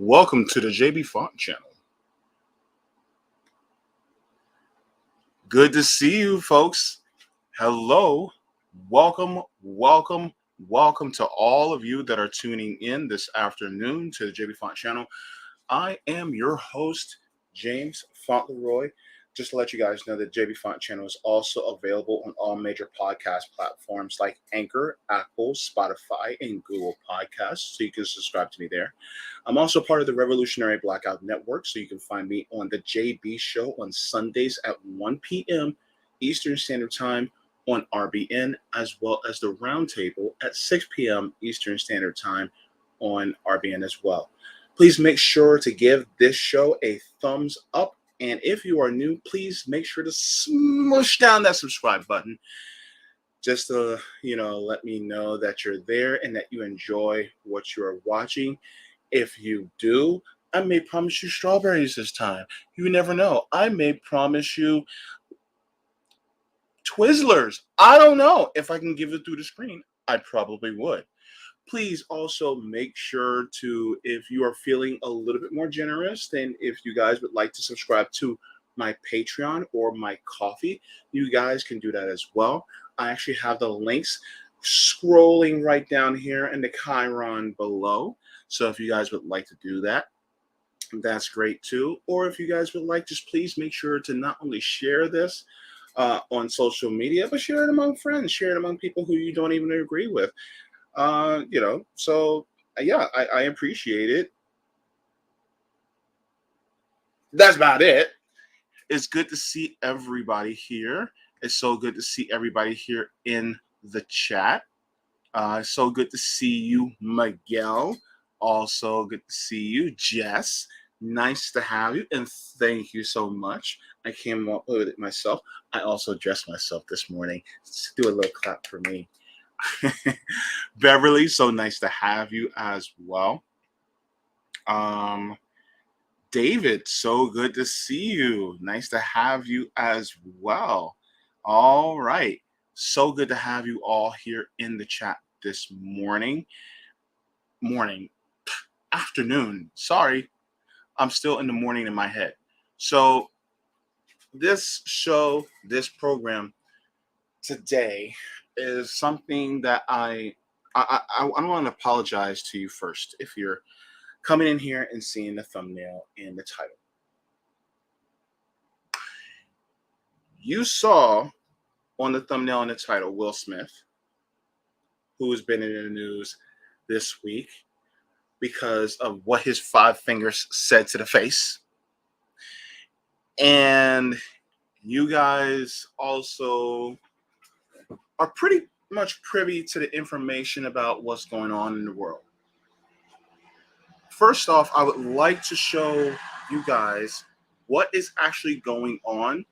Welcome to the JB Font channel. Good to see you, folks. Hello. Welcome to all of you that are tuning in this afternoon to the JB Font channel. I am your host, James Fauntleroy. Just to let you guys know that JB Font channel is also available on all major podcast platforms like Anchor, Apple, Spotify, and Google Podcasts, so you can subscribe to me there. I'm also part of the Revolutionary Blackout Network, so you can find me on the JB Show on Sundays at 1 p.m. Eastern Standard Time on RBN, as well as the Roundtable at 6 p.m. Eastern Standard Time on RBN as well. Please make sure to give this show a thumbs up. And if you are new, please make sure to smush down that subscribe button just to, let me know that you're there and that you enjoy what you are watching. If you do, I may promise you strawberries this time. You never know. I may promise you Twizzlers. I don't know. If I can give it through the screen, I probably would. Please also make sure to, if you are feeling a little bit more generous, then if you guys would like to subscribe to my Patreon or my Ko-fi, you guys can do that as well. I actually have the links scrolling right down here in the Chiron below. So if you guys would like to do that, that's great too. Or if you guys would like, just please make sure to not only share this on social media, but share it among friends, share it among people who you don't even agree with. So yeah, I appreciate it. That's about it. It's good to see everybody here. It's so good to see everybody here in the chat. So good to see you, Miguel. Also good to see you, Jess. Nice to have you, and thank you so much. I came up with it myself. I also dressed myself this morning. Let's do a little clap for me. Beverly, so nice to have you as well. David, so good to see you. Nice to have you as well. All right. So good to have you all here in the chat this afternoon. Sorry. I'm still in the morning in my head. So this show, this program today is something that I want to apologize to you first if you're coming in here and seeing the thumbnail and the title. You saw on the thumbnail and the title Will Smith, who has been in the news this week because of what his 5 fingers said to the face. And you guys also are pretty much privy to the information about what's going on in the world. First off, I would like to show you guys what is actually going on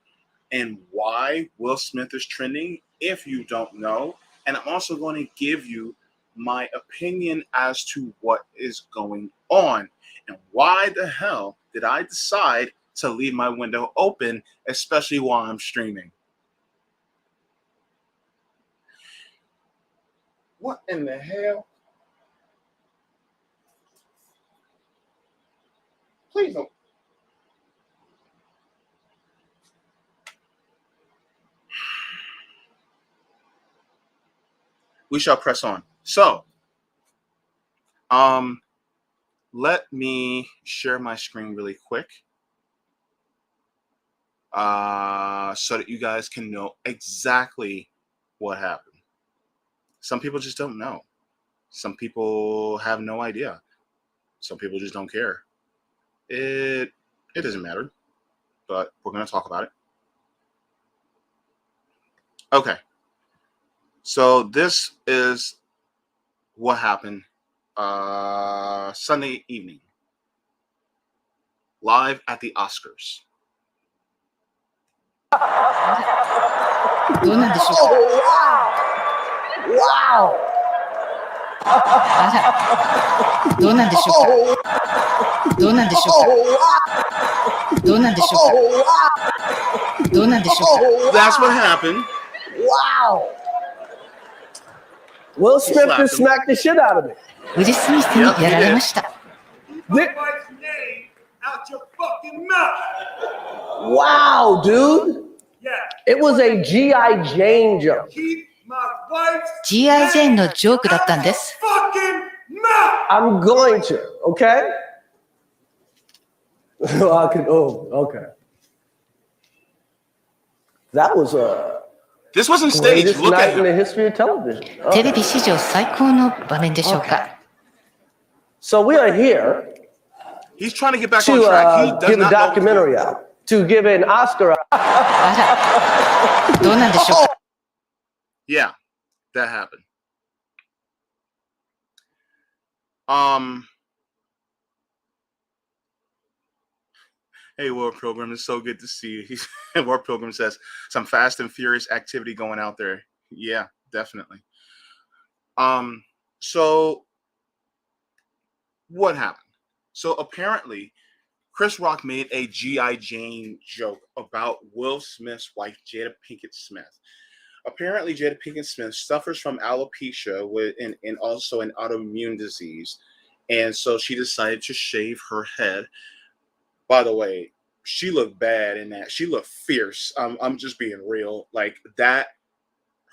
and why Will Smith is trending, if you don't know. And I'm also going to give you my opinion as to what is going on and why the hell did I decide to leave my window open, especially while I'm streaming. What in the hell? Please don't. We shall press on. So, let me share my screen really quick so that you guys can know exactly what happened. Some people just don't know. Some people have no idea. Some people just don't care. It doesn't matter, but we're going to talk about it. Okay. So this is what happened Sunday evening, live at the Oscars. どうなんでしょうか。どうなんでしょうか。どうなんでしょうか。どうなんでしょうか。どうなんでしょうか。 That's what happened. Wow. Will Smith just smacked the shit out of me. ウィル・スミスにやられました。my wife's name out your fucking mouth. Wow, dude. Yeah. It was a G.I. Jane joke. Keep my wife's G.I. Jane のジョークだったんです。 fucking mouth. I'm going to, okay? I could, okay. That was This wasn't staged. greatest Look night at in the him. history of television. テレビ史上最高の場面でしょうか。 So we are here He's trying to get back on to track. He does give a not know what's going on. documentary out, to give an Oscar out. あら、どうなんでしょうか。 Yeah, that happened. Hey, World Program, it's so good to see you. World Program says some fast and furious activity going out there. Yeah, definitely. So what happened? So apparently, Chris Rock made a G.I. Jane joke about Will Smith's wife, Jada Pinkett Smith. Apparently, Jada Pinkett Smith suffers from alopecia and also an autoimmune disease. And so she decided to shave her head. By the way, she looked bad in that. She looked fierce. I'm just being real. Like that,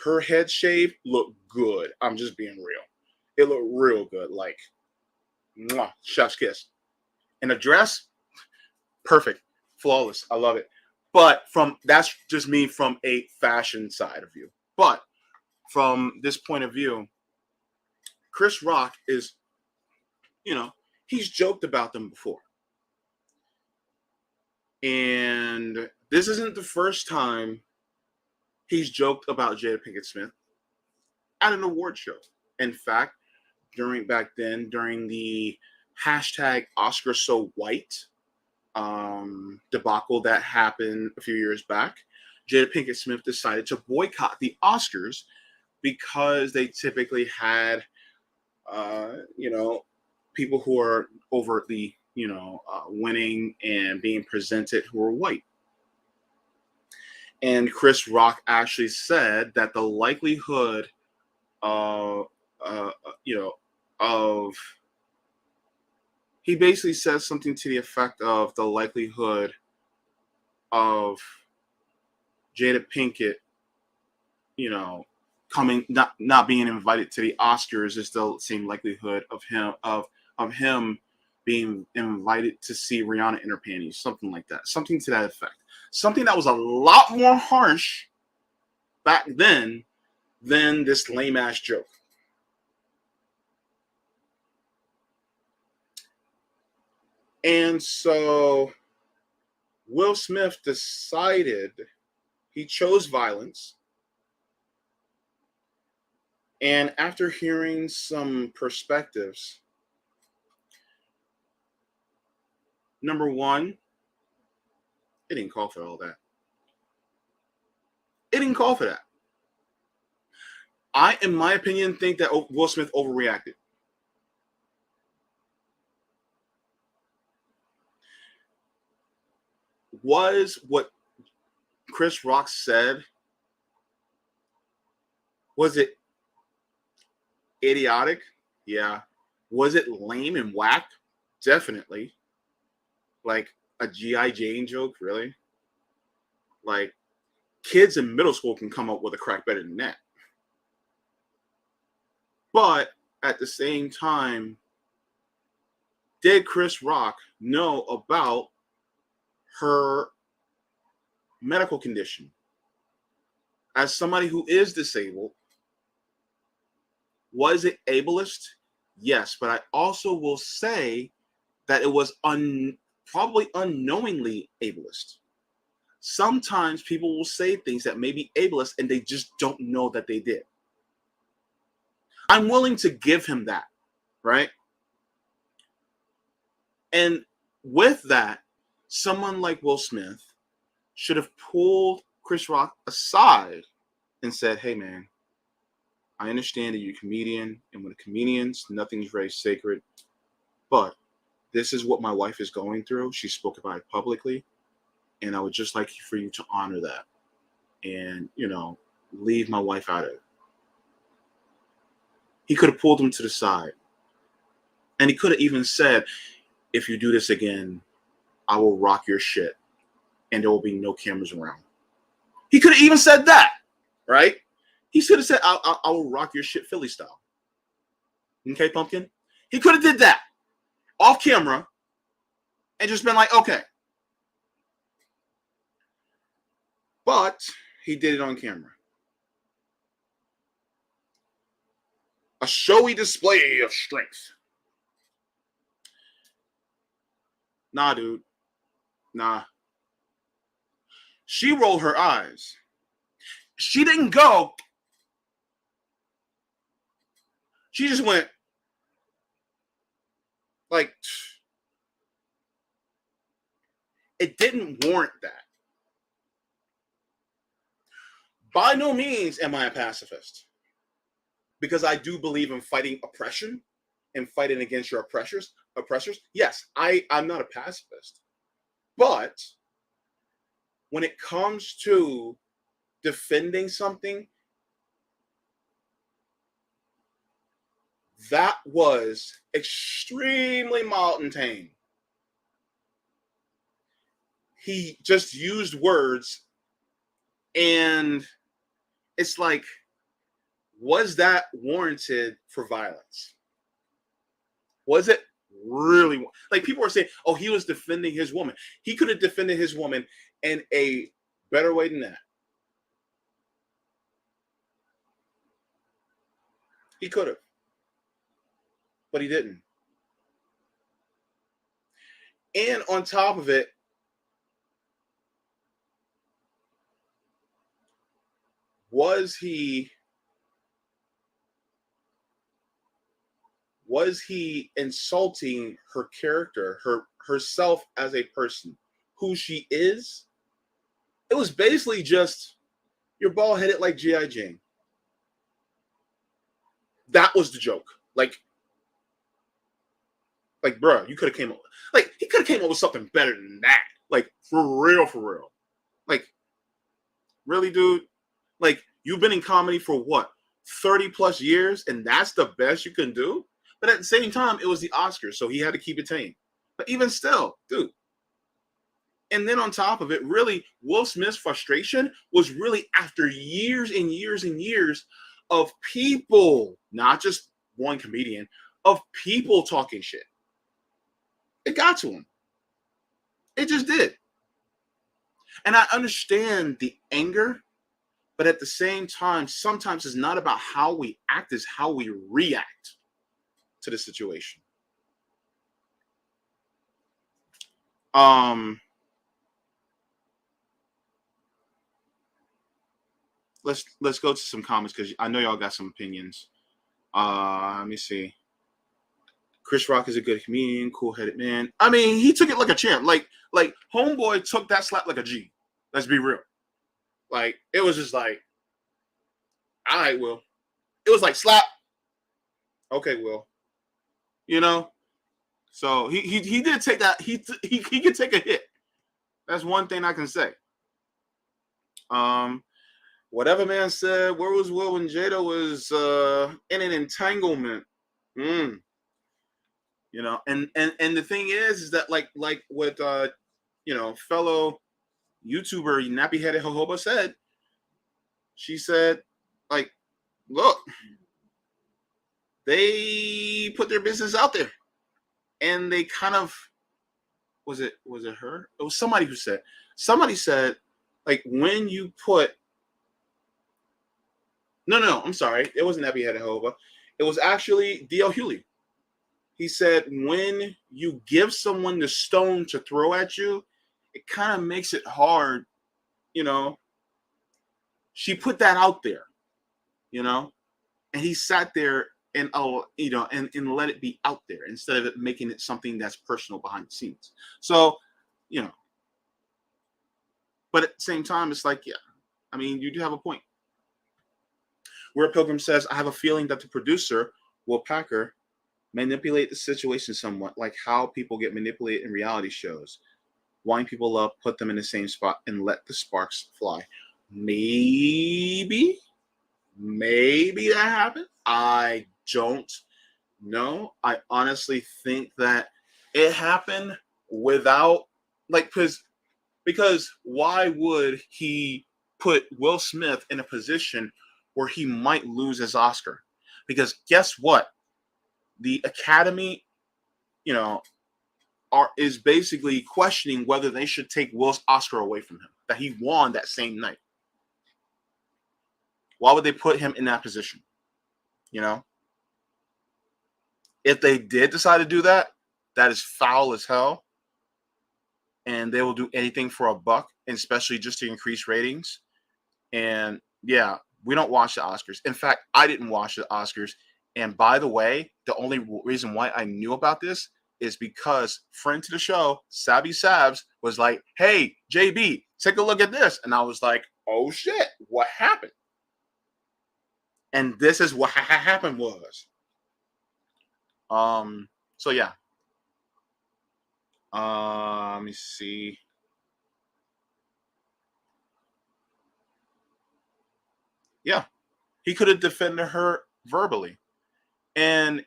her head shave looked good. I'm just being real. It looked real good. Like, mwah, chef's kiss. And the dress, perfect, flawless. I love it. But that's just me from a fashion side of view. But from this point of view, Chris Rock is, he's joked about them before. And this isn't the first time he's joked about Jada Pinkett Smith at an award show. In fact, during the hashtag Oscar So White debacle that happened a few years back, Jada Pinkett Smith decided to boycott the Oscars because they typically had, people who are overtly, winning and being presented who are white. And Chris Rock actually said that the likelihood he basically said something to the effect of the likelihood of Jada Pinkett, not being invited to the Oscars is the same likelihood of him being invited to see Rihanna in her panties, something like that, something to that effect. Something that was a lot more harsh back then than this lame ass joke. And so Will Smith decided he chose violence. And after hearing some perspectives, number one, it didn't call for all that. It didn't call for that. I, in my opinion, think that Will Smith overreacted. Was what Chris Rock said, was it idiotic? Yeah. Was it lame and whack? Definitely. Like a G.I. Jane joke, really? Like, kids in middle school can come up with a crack better than that. But at the same time, did Chris Rock know about her medical condition? As somebody who is disabled, was it ableist? Yes, but I also will say that it was probably unknowingly ableist. Sometimes people will say things that may be ableist and they just don't know that they did. I'm willing to give him that, right? And with that, someone like Will Smith should have pulled Chris Rock aside and said, hey, man, I understand that you're a comedian, and with comedians, nothing's very sacred, but this is what my wife is going through. She spoke about it publicly, and I would just like for you to honor that and, leave my wife out of it. He could have pulled him to the side, and he could have even said, if you do this again, I will rock your shit and there will be no cameras around. He could have even said that, right? He should have said, I will rock your shit Philly style. Okay, Pumpkin? He could have did that off camera and just been like, okay. But he did it on camera. A showy display of strength. Nah, dude. Nah. She rolled her eyes. She didn't go. She just went like, it didn't warrant that. By no means am I a pacifist, because I do believe in fighting oppression and fighting against your oppressors. Yes, I'm not a pacifist. But when it comes to defending something, that was extremely mild and tame. He just used words, and it's like, was that warranted for violence? Was it really? Like, people are saying, oh, he was defending his woman. He could have defended his woman in a better way than that. He could have. But he didn't. And on top of it, was he insulting her character, herself as a person, who she is? It was basically just, you're bald-headed like G.I. Jane. That was the joke. Like, bro, you could have came up, like, he could have came up with something better than that. Like, for real. Like, really, dude? Like, you've been in comedy for what, 30 plus years, and that's the best you can do? But at the same time, it was the Oscars, so he had to keep it tame. But even still, dude. And then on top of it, really, Will Smith's frustration was really after years and years and years of people, not just one comedian, of people talking shit. It got to him. It just did. And I understand the anger, but at the same time, sometimes it's not about how we act, it's how we react to the situation. Let's go to some comments, because I know y'all got some opinions. Let me see. Chris Rock is a good comedian, cool-headed man. I mean, he took it like a champ. Like Homeboy took that slap like a G. Let's be real. Like, it was just like, all right, Will. It was like, slap. Okay, Will. You know? So he did take that. He could take a hit. That's one thing I can say. Whatever man said, where was Will when Jada was in an entanglement? You know, and the thing is that like what fellow YouTuber Nappy Headed Jojoba said, she said, like, look, they put their business out there, and they kind of, was it her? It was somebody said, like, when you put, no, I'm sorry, it wasn't Nappy Headed Jojoba, it was actually D.L. Hewley. He said, when you give someone the stone to throw at you, it kind of makes it hard, you know. She put that out there, you know, and he sat there and and let it be out there instead of it making it something that's personal behind the scenes. So, you know, but at the same time, it's like, yeah, I mean, you do have a point. Where Pilgrim says, I have a feeling that the producer, Will Packer, manipulate the situation somewhat, like how people get manipulated in reality shows. Wind people up, put them in the same spot, and let the sparks fly. Maybe that happened. I don't know. I honestly think that it happened without because why would he put Will Smith in a position where he might lose his Oscar? Because guess what? The Academy, is basically questioning whether they should take Will's Oscar away from him that he won that same night. Why would they put him in that position? If they did decide to do that, that is foul as hell. And they will do anything for a buck, and especially just to increase ratings. And yeah, we don't watch the Oscars. In fact, I didn't watch the Oscars. And by the way, the only reason why I knew about this is because friend to the show, Sabby Sabs, was like, hey, JB, take a look at this. And I was like, oh shit, what happened? And this is what happened was. So yeah. Let me see. Yeah. He could have defended her verbally. And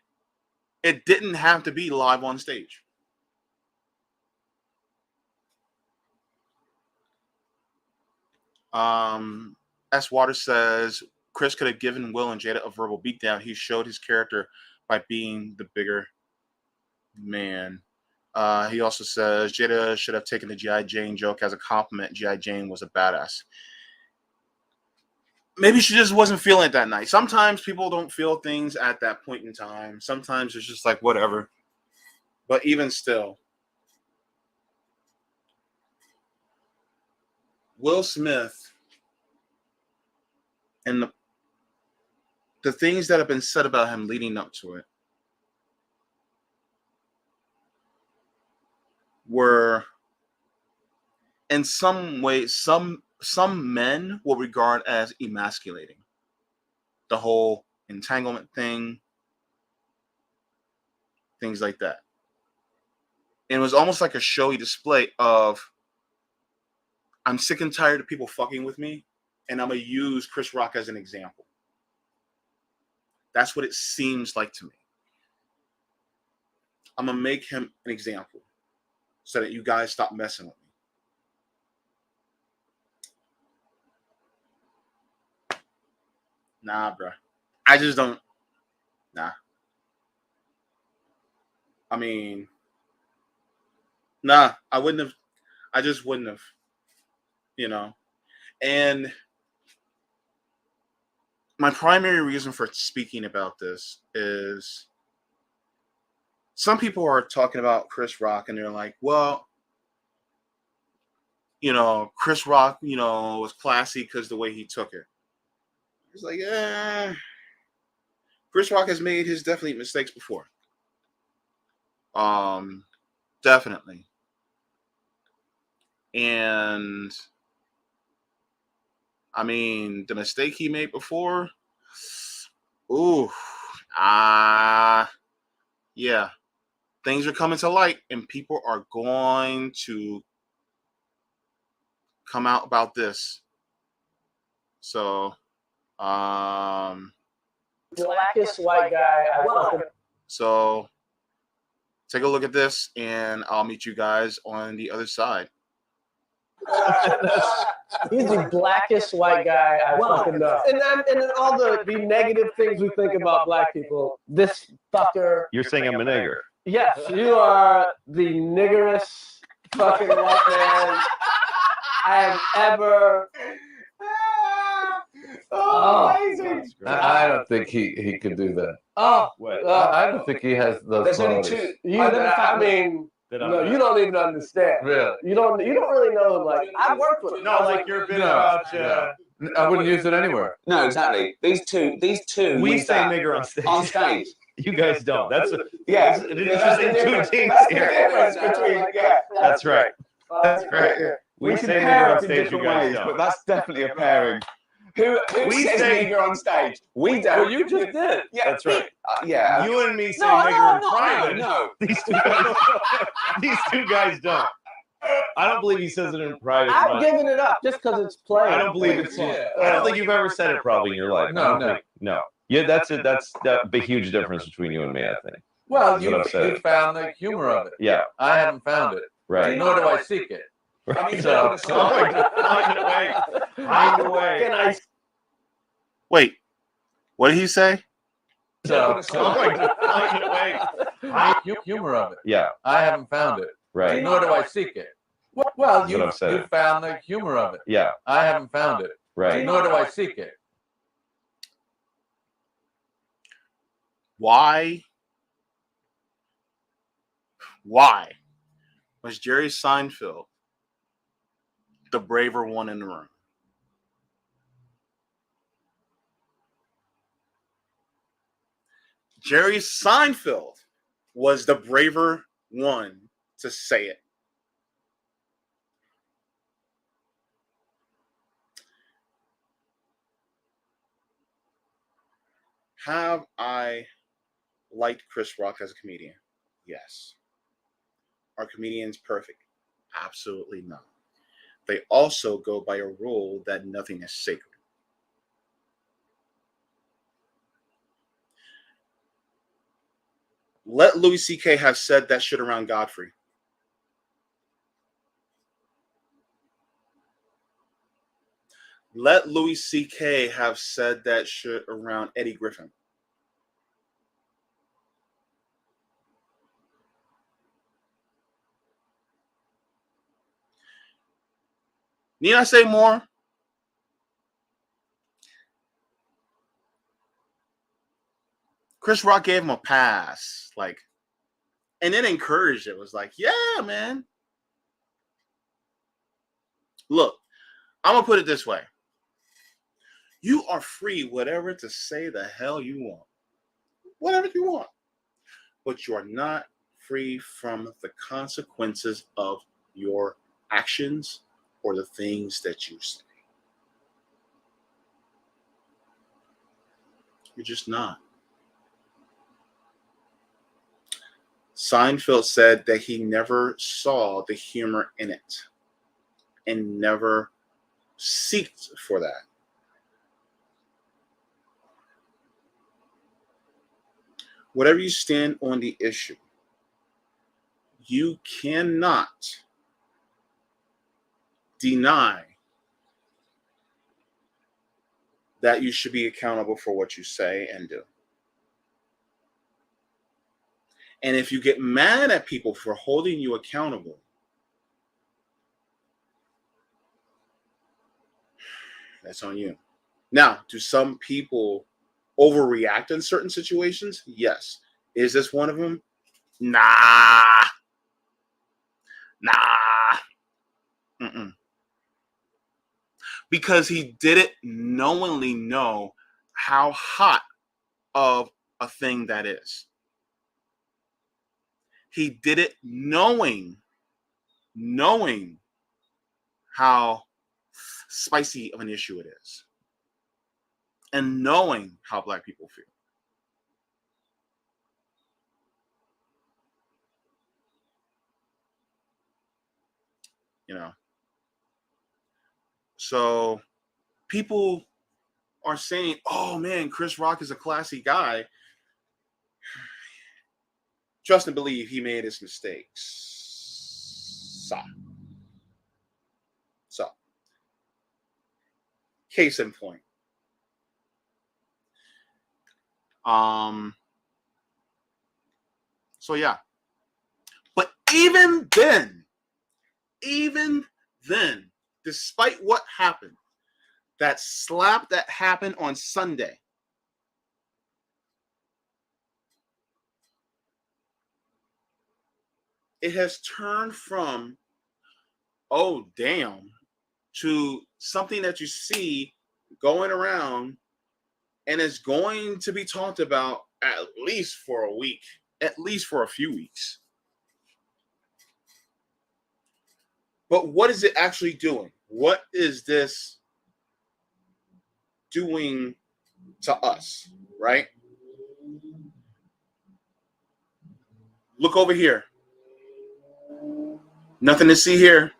it didn't have to be live on stage. S. Waters says Chris could have given Will and Jada a verbal beatdown. He showed his character by being the bigger man. He also says Jada should have taken the G.I. Jane joke as a compliment. G.I. Jane was a badass. Maybe she just wasn't feeling it that night. Sometimes people don't feel things at that point in time. Sometimes it's just like, whatever. But even still, Will Smith and the things that have been said about him leading up to it were, in some ways, some men will regard as emasculating. The whole entanglement thing, things like that. And it was almost like a showy display of, I'm sick and tired of people fucking with me, and I'm going to use Chris Rock as an example. That's what it seems like to me. I'm going to make him an example so that you guys stop messing with me. Nah, bro. I just don't. Nah. I mean, nah, I wouldn't have. I just wouldn't have. And my primary reason for speaking about this is some people are talking about Chris Rock and they're like, well, Chris Rock, was classy because the way he took it. It's like, Chris Rock has made his definitely mistakes before. Definitely. And I mean, the mistake he made before, yeah. Things are coming to light and people are going to come out about this. So, blackest white guy I welcome. So, take a look at this and I'll meet you guys on the other side. He's the blackest white guy I fucking know. And then all the negative things we think about black people, this fucker. You're saying I'm a nigger. Yes, you are the niggerest fucking white man I have ever. Amazing. I don't think he could do that. I don't think he has those. There's only two. I mean. No, you don't even understand. Really? You don't really know. Like, I've worked with him. No, like you're a bit about. I wouldn't use it anywhere. No, exactly. These two. We say nigger on stage. On stage. You guys don't. That's an interesting That's two things here. That's right. That's right. We say nigger on stage. You guys don't. But that's definitely a pairing. Who We says say- nigger on stage? We don't. Well, you just did. Yeah, That's right. Yeah. You and me say nigger in private. No. These two guys don't. I don't believe he says it in private. I've given it up just because it's playing. I don't believe it's. I don't think you've ever said it probably in your life. No. No. Yeah, that's it. That's a huge difference between you and me, I think. Well, That's what I'm saying. you found the humor of it. Yeah. I haven't found it. Right. Nor do I seek it. I mean, So- find a way. Find a way. Can I Wait, what did he say? So, Find a way. find humor of it. Yeah. I haven't found it. Right. Nor do I seek it. Well, That's what I'm saying. you found the humor of it. Yeah. I haven't found it. Right. Nor do I seek it. Why was Jerry Seinfeld the braver one in the room? Jerry Seinfeld was the braver one to say it. Have I liked Chris Rock as a comedian? Yes. Are comedians perfect? Absolutely not. They also go by a rule that nothing is sacred. Let Louis C.K. have said that shit around Godfrey. Let Louis C.K. have said that shit around Eddie Griffin. Need I say more? Chris Rock gave him a pass, like, and then encouraged it. It was like, yeah, man. Look, I'm gonna put it this way. You are free, whatever to say the hell you want. Whatever you want. But you are not free from the consequences of your actions or the things that you say. You're just not. Seinfeld said that he never saw the humor in it and never seeked for that. Whatever you stand on the issue, you cannot deny that you should be accountable for what you say and do. And if you get mad at people for holding you accountable, that's on you. Now, do some people overreact in certain situations? Yes. Is this one of them? Nah. Mm-mm. Because he didn't knowingly know how hot of a thing that is. He did it knowing how spicy of an issue it is. And knowing how Black people feel. You know. So people are saying, oh man, Chris Rock is a classy guy. Trust and believe he made his mistakes. So. Case in point. So yeah. But even then, despite what happened, that slap that happened on Sunday, it has turned from, oh damn, to something that you see going around and is going to be talked about at least for a week, at least for a few weeks. But what is it actually doing? What is this doing to us, right? Look over here. Nothing to see here.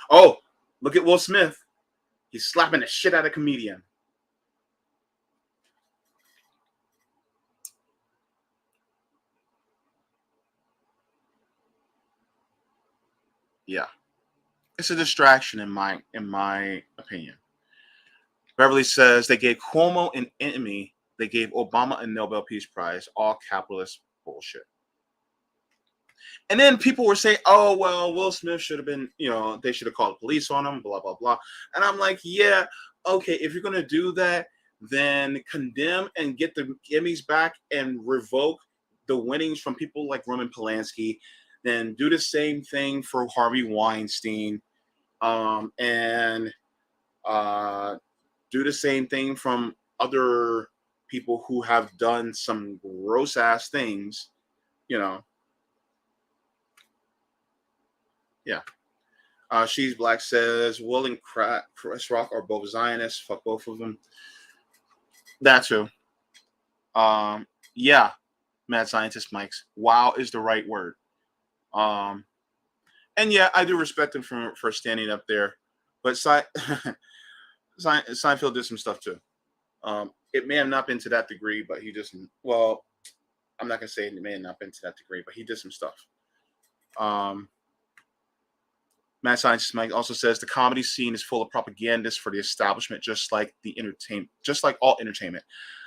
Oh, look at Will Smith. He's slapping the shit out of a comedian. It's a distraction in my opinion. Beverly says they gave Cuomo an enemy. They gave Obama a Nobel Peace Prize. All capitalist bullshit. And then people were saying, "Oh well, Will Smith should have been, they should have called the police on him." Blah blah blah. And I'm like, yeah, okay. If you're gonna do that, then condemn and get the Emmys back and revoke the winnings from people like Roman Polanski. Then do the same thing for Harvey Weinstein, and do the same thing from other people who have done some gross ass things. Yeah. She's Black says Will and Chris Rock are both Zionists. Fuck both of them. That too. Yeah. Mad scientist Mike's. Wow is the right word. And yeah, I do respect him for standing up there. But Seinfeld did some stuff too. It may have not been to that degree, but he just, well, I'm not gonna say it may have not been to that degree, but he did some stuff. Mad Scientist Mike also says the comedy scene is full of propagandists for the establishment, just like all entertainment.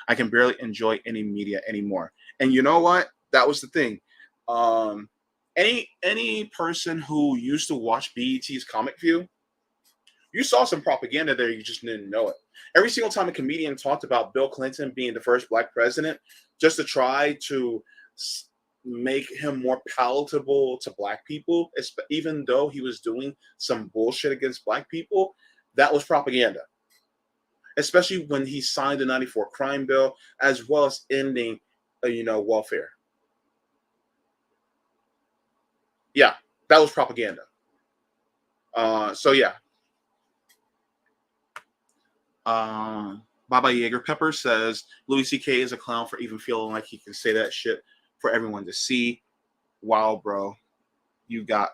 I can barely enjoy any media anymore. And you know what? That was the thing. Any person who used to watch BET's Comic View, you saw some propaganda there. You just didn't know it. Every single time a comedian talked about Bill Clinton being the first black president, just to try to make him more palatable to black people, even though he was doing some bullshit against black people, that was propaganda. Especially when he signed the 94 crime bill, as well as ending, welfare. Yeah, that was propaganda. So yeah. Baba Yeager Pepper says Louis C.K. is a clown for even feeling like he can say that shit for everyone to see. Wow, bro, you got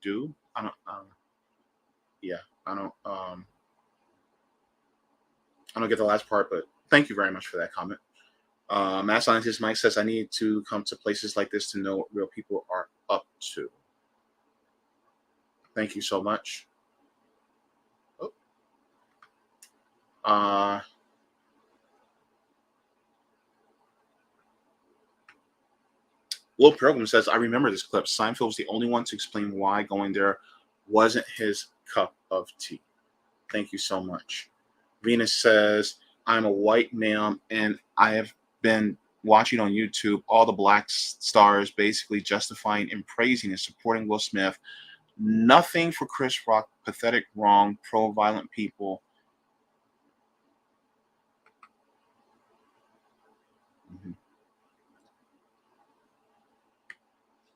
do. I don't. Yeah, I don't. I don't get the last part, but thank you very much for that comment. Mass Scientist Mike says I need to come to places like this to know what real people are up to. Thank you so much. Will Pilgrim says, I remember this clip. Seinfeld was the only one to explain why going there wasn't his cup of tea. Thank you so much. Venus says, I'm a white male and I have been watching on YouTube all the black stars basically justifying and praising and supporting Will Smith. Nothing for Chris Rock, pathetic, wrong, pro-violent people.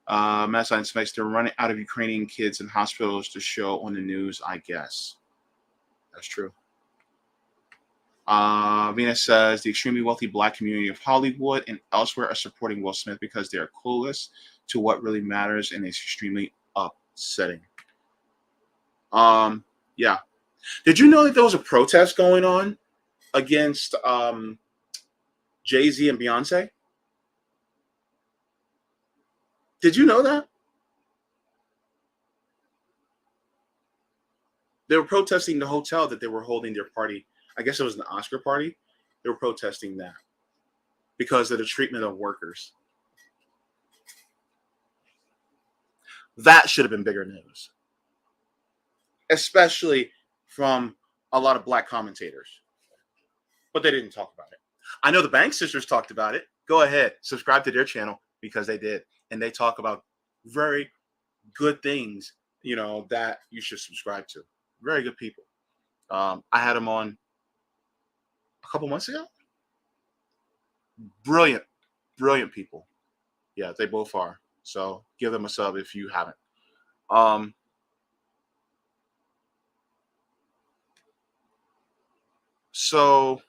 Mass Science makes they're running out of Ukrainian kids in hospitals to show on the news, I guess. That's true. Venus says the extremely wealthy black community of Hollywood and elsewhere are supporting Will Smith because they are clueless to what really matters and it's extremely upsetting. Yeah. Did you know that there was a protest going on against Jay-Z and Beyonce? Did you know that? They were protesting the hotel that they were holding their party. I guess it was an Oscar party. They were protesting that because of the treatment of workers. That should have been bigger news, especially from a lot of black commentators. But they didn't talk about it. I know the Bank Sisters talked about it. Go ahead, subscribe to their channel because they did. And they talk about very good things, that you should subscribe to. Very good people. I had them on a couple months ago. Brilliant people. Yeah, they both are. So give them a sub if you haven't. So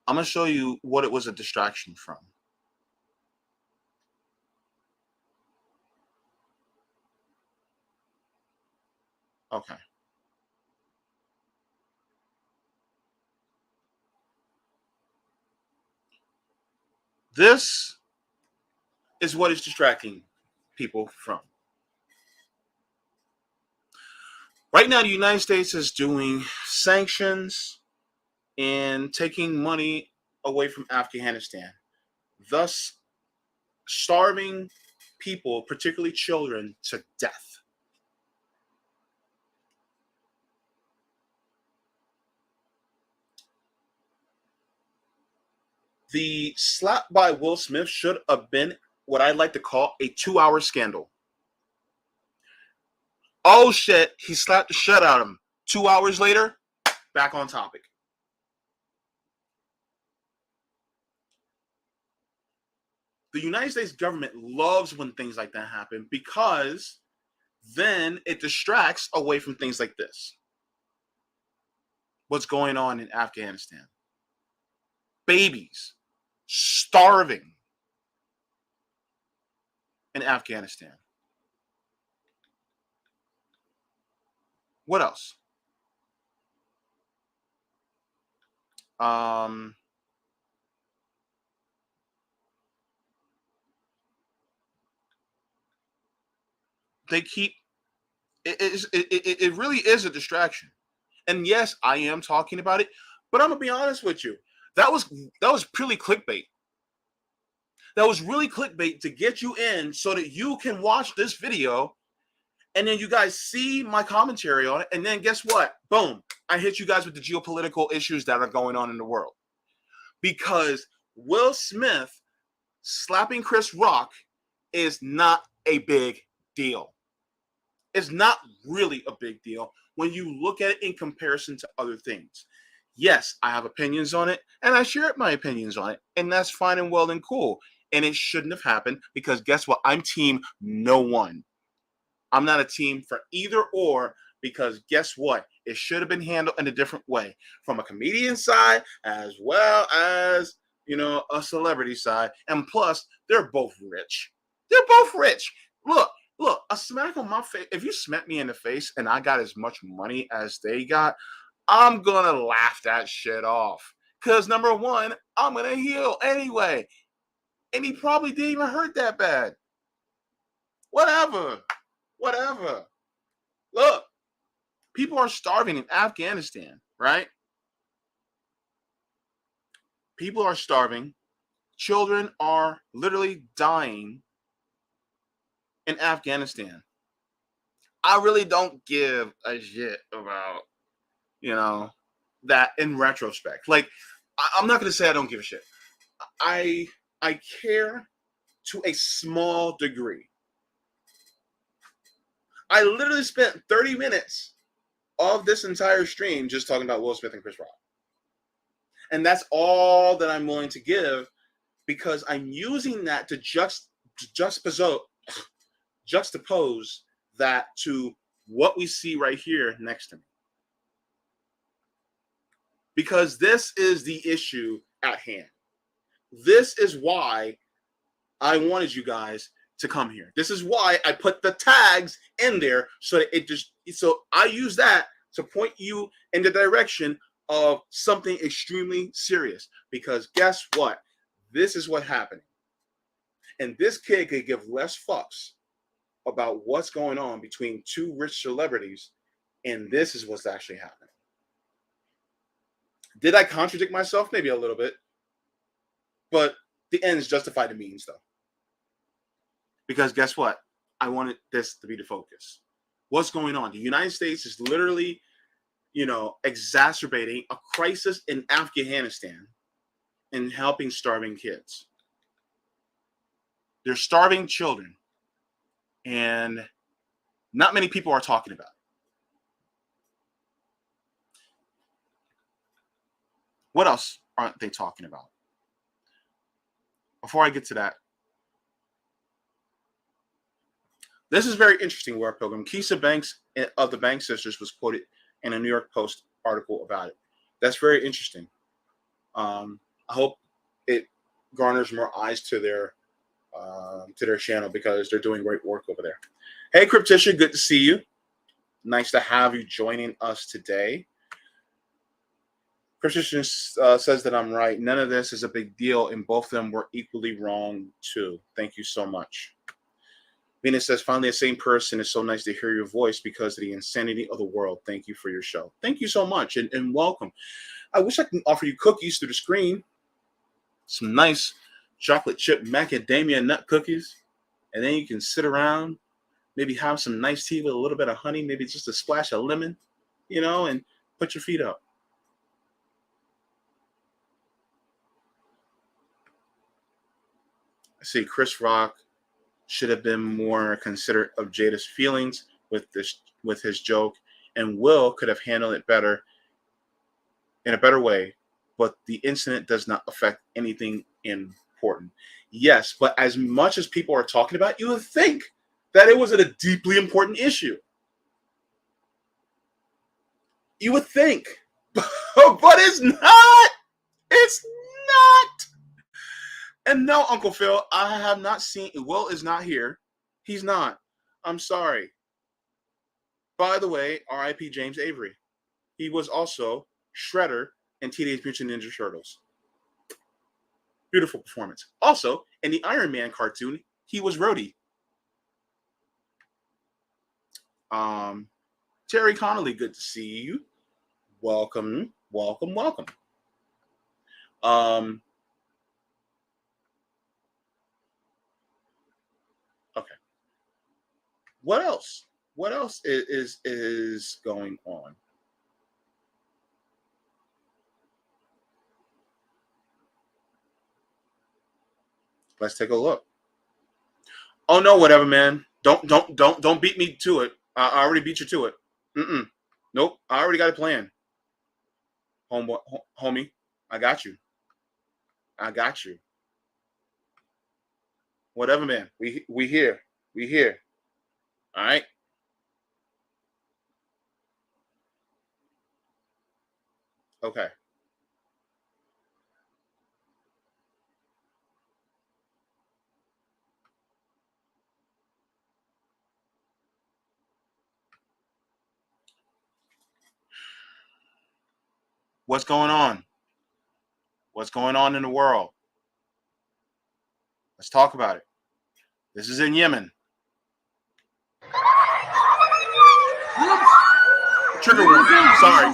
I'm going to show you what it was a distraction from. Okay. This is what is distracting people from. Right now, the United States is doing sanctions and taking money away from Afghanistan, thus starving people, particularly children, to death. The slap by Will Smith should have been what I'd like to call a 2-hour scandal. Oh shit, he slapped the shit out of him. 2 hours later, back on topic. The United States government loves when things like that happen because then it distracts away from things like this. What's going on in Afghanistan? Babies starving in Afghanistan. What else? They keep it really is a distraction. And yes, I am talking about it, but I'm gonna be honest with you. That was purely clickbait. That was really clickbait to get you in so that you can watch this video and then you guys see my commentary on it. And then guess what? Boom. I hit you guys with the geopolitical issues that are going on in the world. Because Will Smith slapping Chris Rock is not a big deal. It's not really a big deal when you look at it in comparison to other things. Yes, I have opinions on it, and I share my opinions on it, and that's fine and well and cool. And it shouldn't have happened because guess what? I'm team no one. I'm not a team for either or because guess what? It should have been handled in a different way from a comedian side as well as, a celebrity side. And plus, they're both rich. They're both rich. Look, a smack on my face. If you smack me in the face and I got as much money as they got, I'm going to laugh that shit off. Because number one, I'm going to heal anyway. And he probably didn't even hurt that bad. Whatever. Look, people are starving in Afghanistan, right? People are starving. Children are literally dying in Afghanistan. I really don't give a shit about, that in retrospect. Like, I'm not going to say I don't give a shit. I care to a small degree. I literally spent 30 minutes of this entire stream just talking about Will Smith and Chris Rock. And that's all that I'm willing to give because I'm using that to juxtapose that to what we see right here next to me. Because this is the issue at hand. This is why I wanted you guys to come here. This is why I put the tags in there so that I use that to point you in the direction of something extremely serious. Because guess what? This is what happened. And this kid could give less fucks about what's going on between two rich celebrities, and this is what's actually happening. Did I contradict myself? Maybe a little bit. But the ends justify the means, though. Because guess what? I wanted this to be the focus. What's going on? The United States is literally, exacerbating a crisis in Afghanistan and helping starving kids. They're starving children. And not many people are talking about it. What else aren't they talking about? Before I get to that, this is very interesting, War Pilgrim. Keisha Banks of the Bank Sisters was quoted in a New York Post article about it. That's very interesting. I hope it garners more eyes to their channel because they're doing great work over there. Hey, Crypticia, good to see you. Nice to have you joining us today. Christian says that I'm right. None of this is a big deal, and both of them were equally wrong too. Thank you so much. Venus says, finally, a sane person. It's so nice to hear your voice because of the insanity of the world. Thank you for your show. Thank you so much, and welcome. I wish I could offer you cookies through the screen. Some nice chocolate chip macadamia nut cookies. And then you can sit around, maybe have some nice tea with a little bit of honey, maybe just a splash of lemon, and put your feet up. I see Chris Rock should have been more considerate of Jada's feelings with his joke, and Will could have handled it better in a better way, but the incident does not affect anything important. Yes, but as much as people are talking about, you would think that it was a deeply important issue. You would think, but it's not. It's not. And no, Uncle Phil, I have not seen. Will is not here. He's not. I'm sorry. By the way, R.I.P. James Avery. He was also Shredder in Teenage Mutant Ninja Turtles. Beautiful performance. Also, in the Iron Man cartoon, he was Rhodey. Terry Connolly, good to see you. Welcome. Okay. What else? What else is going on? Let's take a look. Oh no, whatever, man. Don't beat me to it. I already beat you to it. Nope. I already got a plan. Homie, I got you. Whatever, man. We here. All right. Okay. What's going on? What's going on in the world? Let's talk about it. This is in Yemen. Trigger warning. Sorry.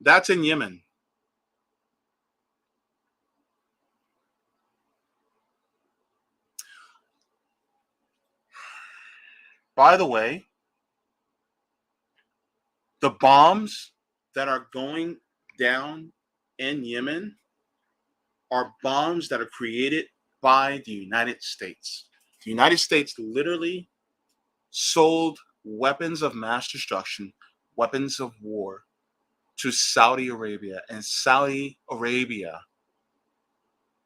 That's in Yemen. By the way, the bombs that are going down in Yemen are bombs that are created by the United States. The United States literally sold weapons of mass destruction, weapons of war to Saudi Arabia, and Saudi Arabia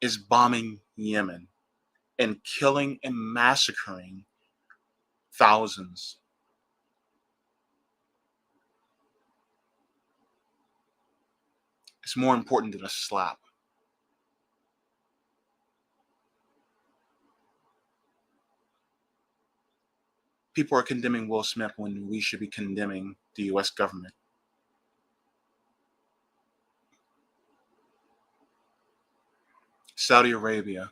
is bombing Yemen and killing and massacring thousands. It's more important than a slap. People are condemning Will Smith when we should be condemning the U.S. government. Saudi Arabia,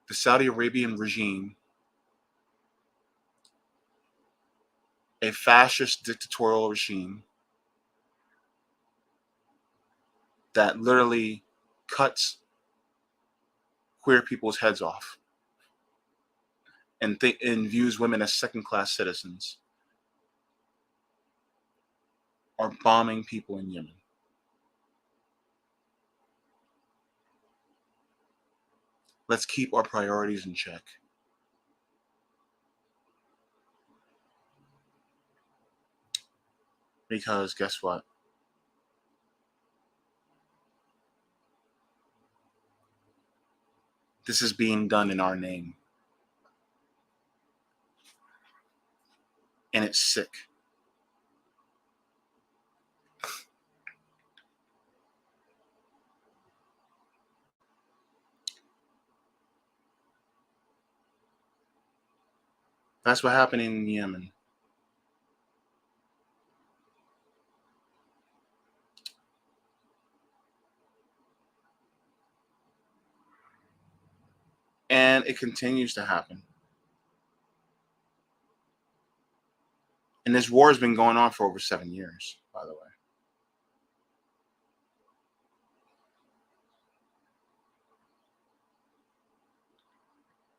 the Saudi Arabian regime, a fascist dictatorial regime that literally cuts queer people's heads off and views women as second-class citizens, are bombing people in Yemen. Let's keep our priorities in check. Because guess what? This is being done in our name. And it's sick. That's what happened in Yemen. And it continues to happen. And this war has been going on for over 7 years, by the way.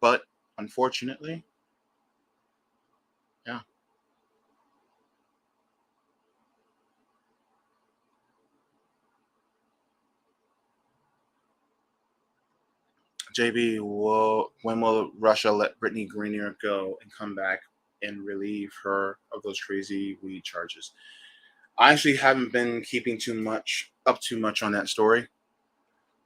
But unfortunately, yeah. JB, when will Russia let Brittany Griner go and come back and relieve her of those crazy weed charges? I actually haven't been keeping too much on that story.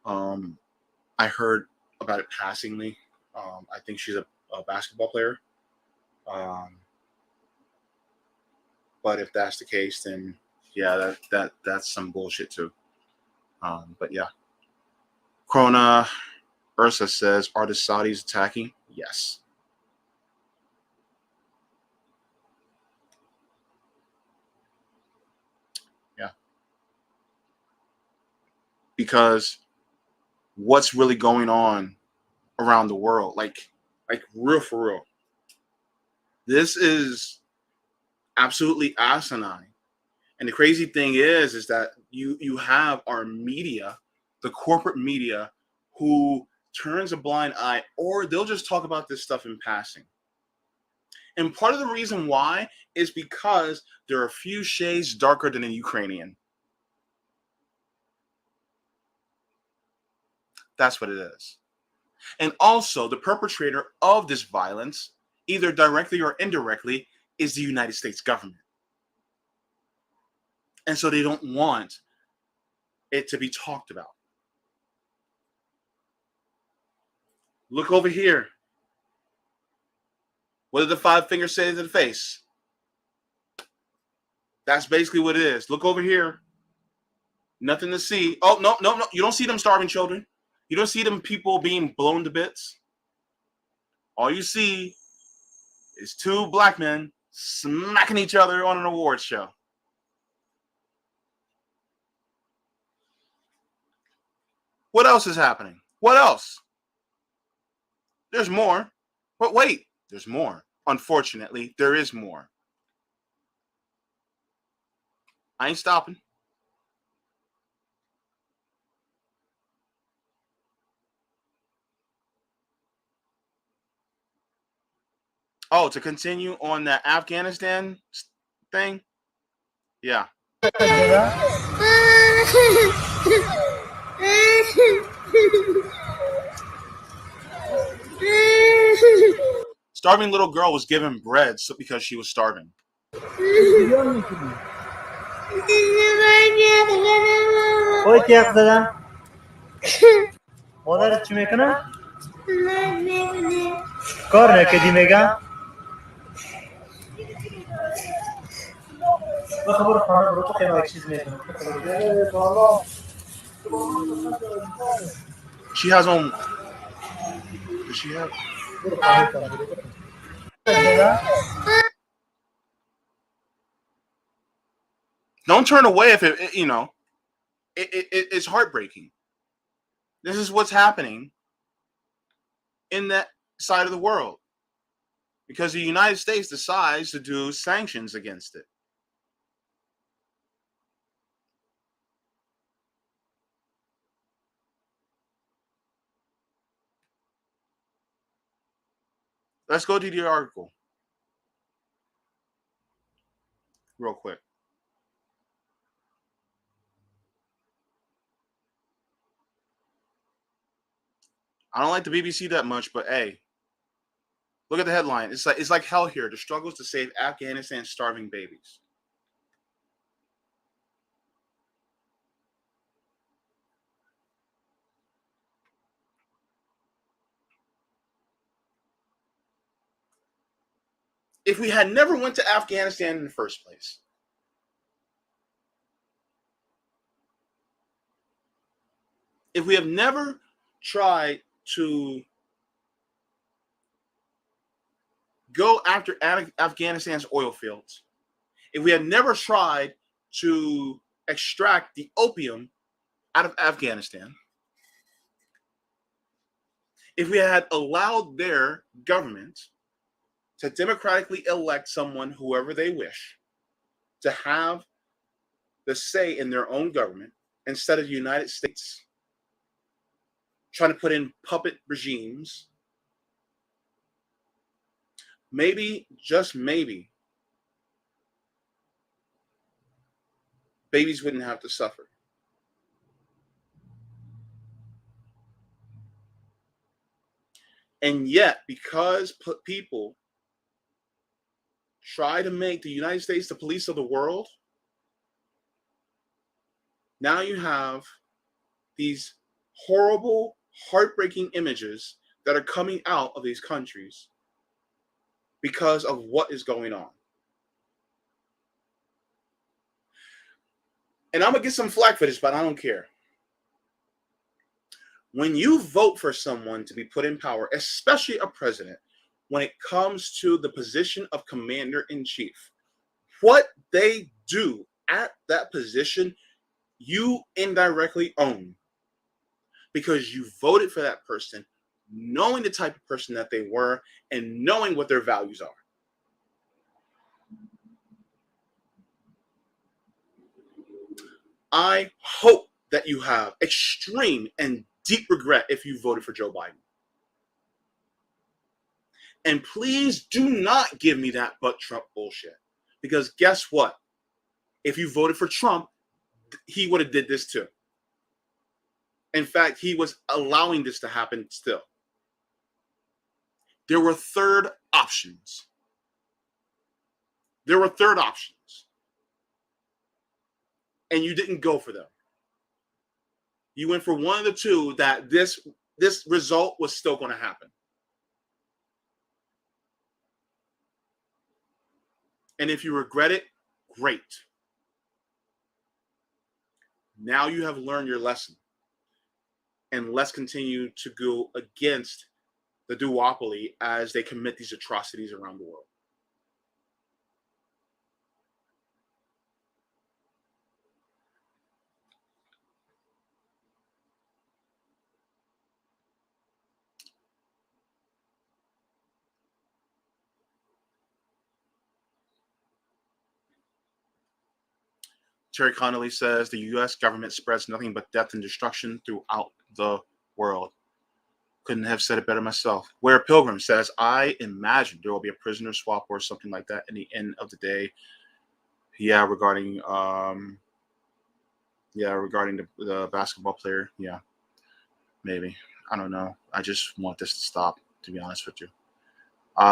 I heard about it passingly. I think she's a basketball player. But if that's the case, then yeah, that's some bullshit too. But yeah. Krona Ursa says, are the Saudis attacking? Yes. Yeah. Because what's really going on around the world, like real for real. This is absolutely asinine. And the crazy thing is that you have our media, the corporate media, who turns a blind eye, or they'll just talk about this stuff in passing. And part of the reason why is because they're a few shades darker than a Ukrainian. That's what it is. And also, the perpetrator of this violence, either directly or indirectly, is the United States government. And so they don't want it to be talked about. Look over here. What did the 5 fingers say to the face? That's basically what it is. Look over here. Nothing to see. Oh, no. You don't see them starving children. You don't see them people being blown to bits. All you see is 2 black men smacking each other on an awards show. What else is happening? What else? There's more. But wait, there's more. Unfortunately, there is more. I ain't stopping. Oh, to continue on that Afghanistan thing? Yeah. Starving little girl was given bread because she was starving. مادرت چی میکنه؟ کار نکردی میگم؟ بخبر خانه برو تو خیلی چیز میکنه. She has on. Does she have? Don't turn away if it's heartbreaking. This is what's happening in that side of the world because the United States decides to do sanctions against it. Let's go to the article real quick. I don't like the BBC that much, but hey, look at the headline. It's like hell here. The struggles to save Afghanistan starving babies. if we had never went to Afghanistan in the first place, if we have never tried to go after Afghanistan's oil fields, if we had never tried to extract the opium out of Afghanistan, if we had allowed their government to democratically elect someone, whoever they wish, to have the say in their own government instead of the United States trying to put in puppet regimes, maybe, just maybe, babies wouldn't have to suffer. And yet, because people try to make the United States the police of the world, now you have these horrible, heartbreaking images that are coming out of these countries because of what is going on. And I'm going to get some flack for this, but I don't care. When you vote for someone to be put in power, especially a president, when it comes to the position of commander-in-chief, what they do at that position, you indirectly own. Because you voted for that person, knowing the type of person that they were and knowing what their values are. I hope that you have extreme and deep regret if you voted for Joe Biden. And please do not give me that but Trump bullshit. Because guess what? If you voted for Trump, he would have did this too. In fact, he was allowing this to happen still. There were third options. There were third options. And you didn't go for them. You went for one of the two that this result was still going to happen. And if you regret it, great. Now you have learned your lesson. And let's continue to go against the duopoly as they commit these atrocities around the world. Terry Connolly says the U.S. government spreads nothing but death and destruction throughout the world. Couldn't have said it better myself. Where Pilgrim says, I imagine there will be a prisoner swap or something like that in the end of the day. Yeah, regarding the basketball player. Yeah, maybe. I don't know. I just want this to stop, to be honest with you.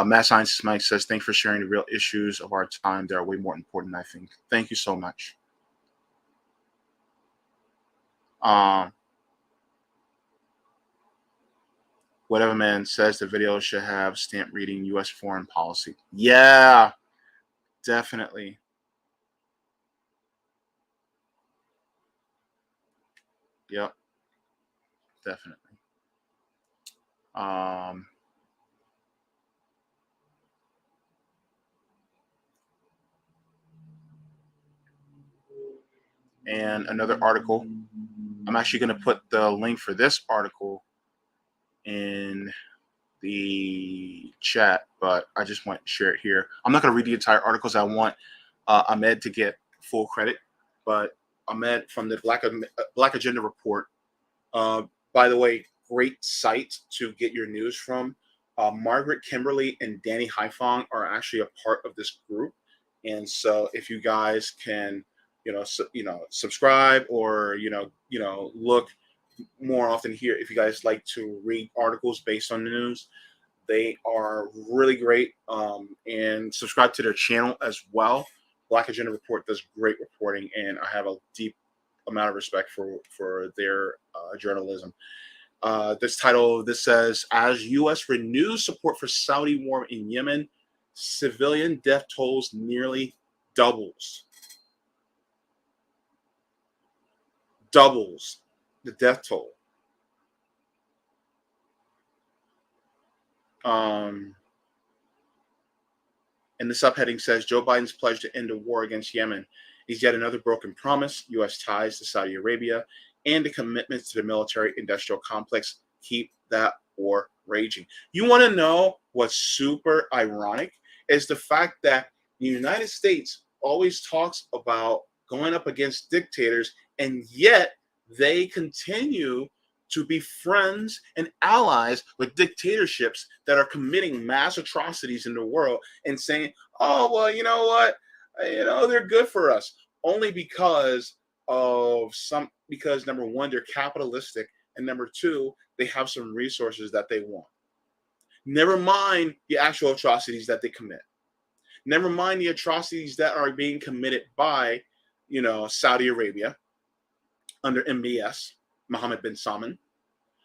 Matt Science Mike says, thanks for sharing the real issues of our time. They are way more important than I think. Thank you so much. Whatever man says the video should have stamp reading U.S. foreign policy. Yeah, definitely. Yep, definitely. And another article. I'm actually going to put the link for this article in the chat, but I just want to share it here. I'm not going to read the entire articles. I want Ahmed to get full credit, but Ahmed from the Black Agenda Report, by the way, great site to get your news from. Margaret Kimberly and Danny Haifong are actually a part of this group, and so if you guys can, subscribe or look more often here. If you guys like to read articles based on the news, they are really great. And subscribe to their channel as well. Black Agenda Report does great reporting, and I have a deep amount of respect for their journalism. This says, as U.S. renews support for Saudi war in Yemen, civilian death tolls nearly doubles the death toll. And the subheading says Joe Biden's pledge to end a war against Yemen is yet another broken promise. U.S. ties to Saudi Arabia and the commitments to the military-industrial complex keep that war raging. You want to know what's super ironic is the fact that the United States always talks about going up against dictators, and yet they continue to be friends and allies with dictatorships that are committing mass atrocities in the world and saying, oh, well, you know what? They're good for us. Only because number one, they're capitalistic, and number two, they have some resources that they want. Never mind the actual atrocities that they commit. Never mind the atrocities that are being committed by, Saudi Arabia under MBS, Mohammed bin Salman.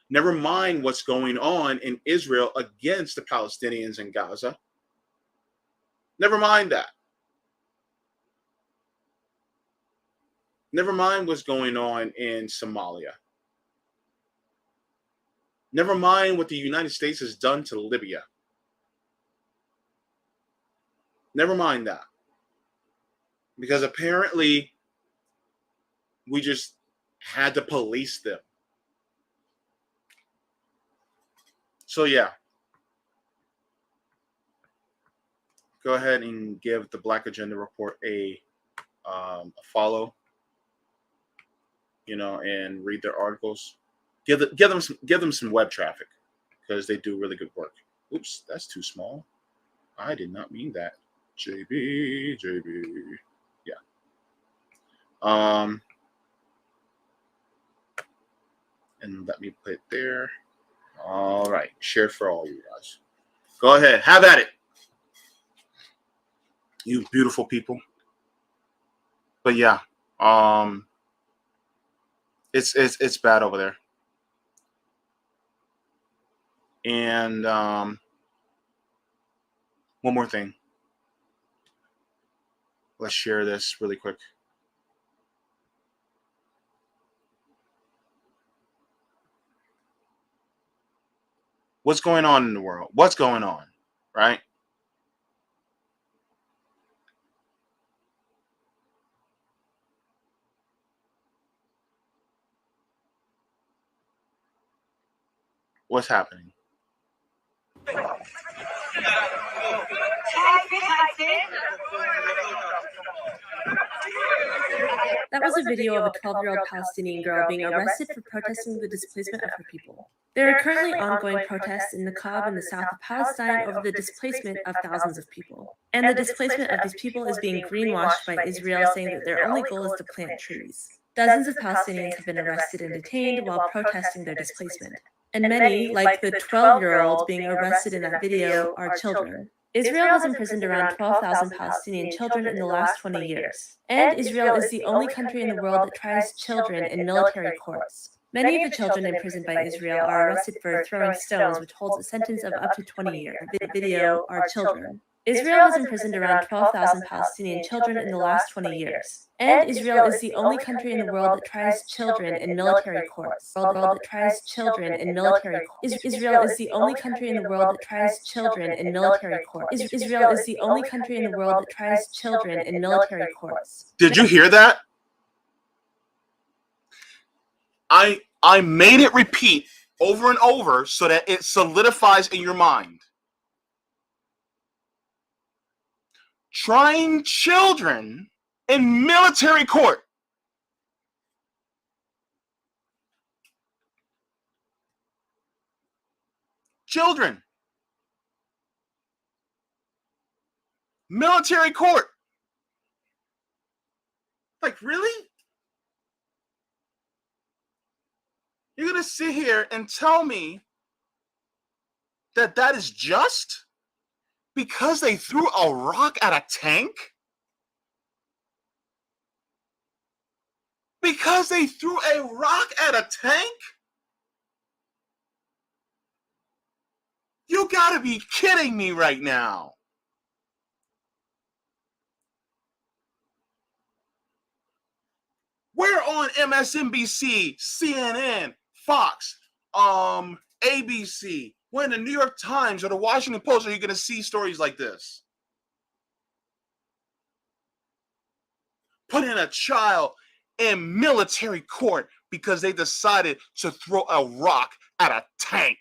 Never mind what's going on in Israel against the Palestinians in Gaza. Never mind that. Never mind what's going on in Somalia. Never mind what the United States has done to Libya. Never mind that. Because apparently we just had to police them. So yeah. Go ahead and give the Black Agenda Report a follow. And read their articles. Give them some web traffic because they do really good work. Oops, that's too small. I did not mean that. JB. Yeah. And let me put it there. All right. Share for all you guys. Go ahead. Have at it. You beautiful people. But yeah. It's bad over there. And one more thing. Let's share this really quick. What's going on in the world? What's going on, right? What's happening? That was a video of a 12-year-old Palestinian girl being arrested for protesting the displacement of her people. There are currently ongoing protests in Naqab in the south of Palestine over the displacement of thousands of people. And the displacement of these people is being greenwashed by Israel, saying that their only goal is to plant trees. Dozens of Palestinians have been arrested and detained while protesting their displacement. And many, like the 12-year-old being arrested in that video, are children. Israel has imprisoned around 12,000 Palestinian children in the last 20 years. And Israel is the only country in the world that tries children in military courts. Many of the children imprisoned by Israel are arrested for throwing stones, which holds a sentence of up to 20 years. The video are children. Israel has imprisoned around 12,000 Palestinian children in the last 20 years. And Israel is the only country in the world that tries children in military courts. Israel is the only country in the world that tries children in military courts. Israel is the only country in the world that tries children in military courts. Did you hear that? I made it repeat over and over so that it solidifies in your mind. Trying children in military court. Children. Military court. Like, really? You're going to sit here and tell me that that is just because they threw a rock at a tank? Because they threw a rock at a tank? You gotta be kidding me right now. We're on MSNBC, CNN, Fox, ABC. When the New York Times or the Washington Post are you going to see stories like this? Putting a child in military court because they decided to throw a rock at a tank.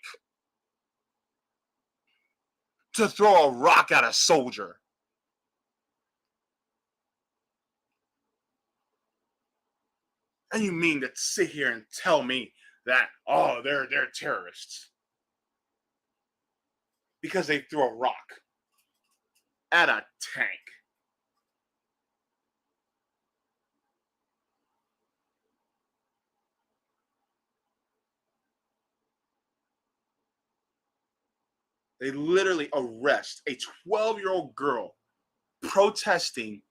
To throw a rock at a soldier. And you mean to sit here and tell me that, oh, they're terrorists because they threw a rock at a tank? They literally arrest a 12-year-old girl protesting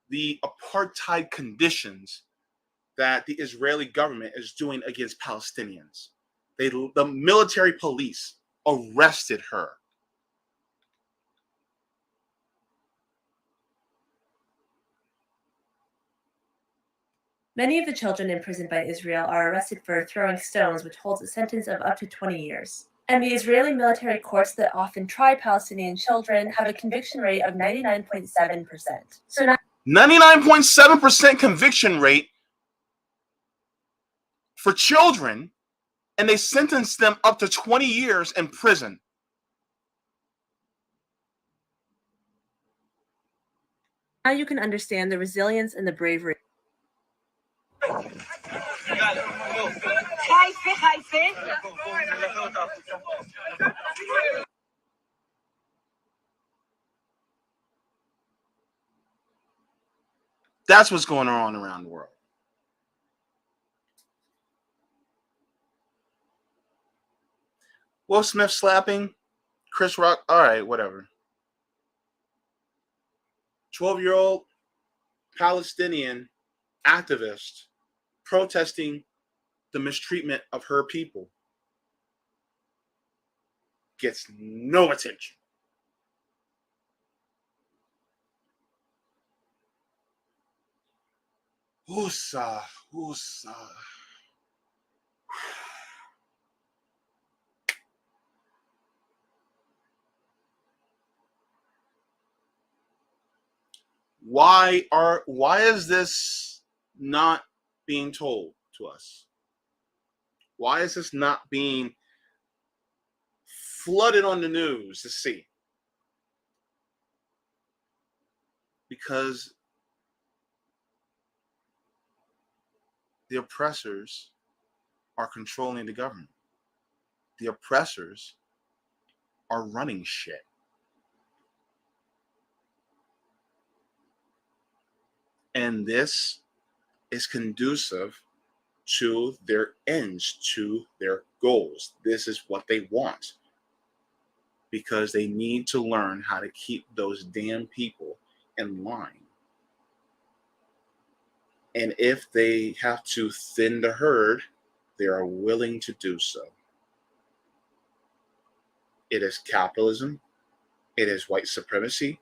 the apartheid conditions that the Israeli government is doing against Palestinians. The military police arrested her. Many of the children imprisoned by Israel are arrested for throwing stones, which holds a sentence of up to 20 years. And the Israeli military courts that often try Palestinian children have a conviction rate of 99.7%. So 99.7% conviction rate for children, and they sentence them up to 20 years in prison. now you can understand the resilience and the bravery. That's what's going on around the world. Will Smith slapping Chris Rock. All right, whatever. 12-year-old Palestinian activist protesting the mistreatment of her people gets no attention. Woosah. Why is this not being told to us? Why is this not being flooded on the news to see? Because the oppressors are controlling the government. The oppressors are running shit. And this is conducive to their ends, to their goals. This is what they want. Because they need to learn how to keep those damn people in line. And if they have to thin the herd, they are willing to do so. It is capitalism. It is white supremacy.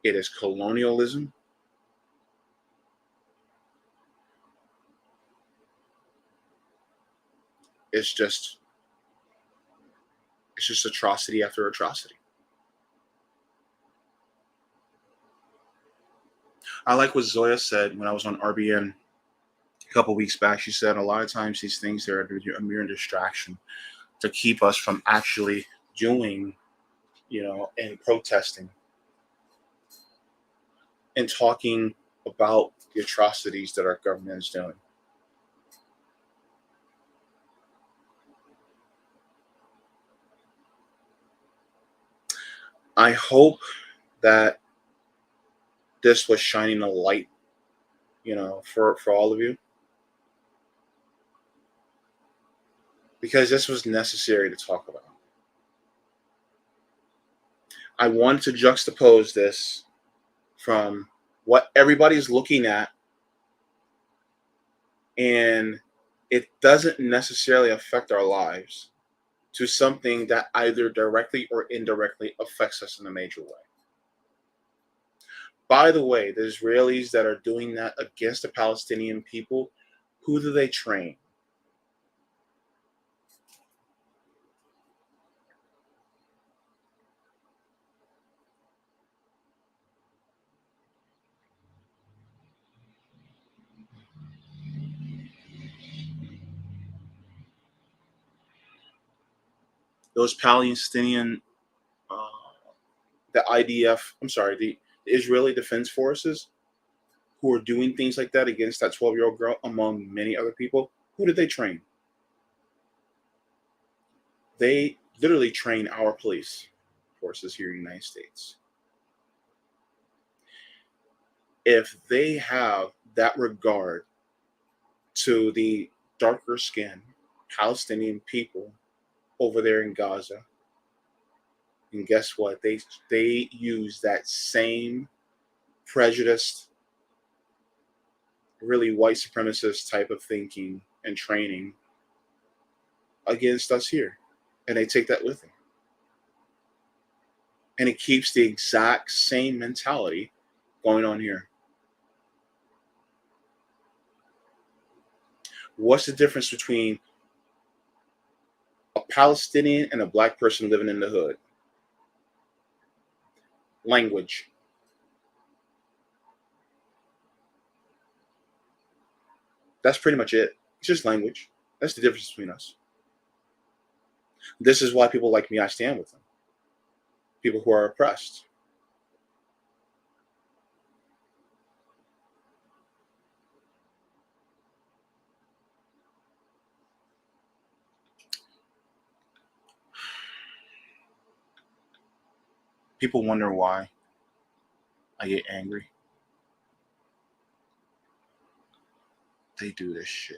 It is colonialism. It's just atrocity after atrocity. I like what Zoya said when I was on RBN a couple weeks back. She said a lot of times these things are a mere distraction to keep us from actually doing, and protesting and talking about the atrocities that our government is doing. I hope that this was shining a light, for all of you. Because this was necessary to talk about. I want to juxtapose this from what everybody's looking at, and it doesn't necessarily affect our lives, to something that either directly or indirectly affects us in a major way. By the way, the Israelis that are doing that against the Palestinian people, who do they train? Those Palestinian, the IDF, I'm sorry, the Israeli Defense Forces, who are doing things like that against that 12-year-old girl, among many other people, who did they train? They literally train our police forces here in the United States. If they have that regard to the darker skinned Palestinian people over there in Gaza, and guess what? They use that same prejudiced, really white supremacist type of thinking and training against us here. And they take that with them. And it keeps the exact same mentality going on here. What's the difference between a Palestinian and a black person living in the hood? Language. That's pretty much it. It's just language. That's the difference between us. This is why people like me, I stand with them. People who are oppressed. People wonder why I get angry. They do this shit.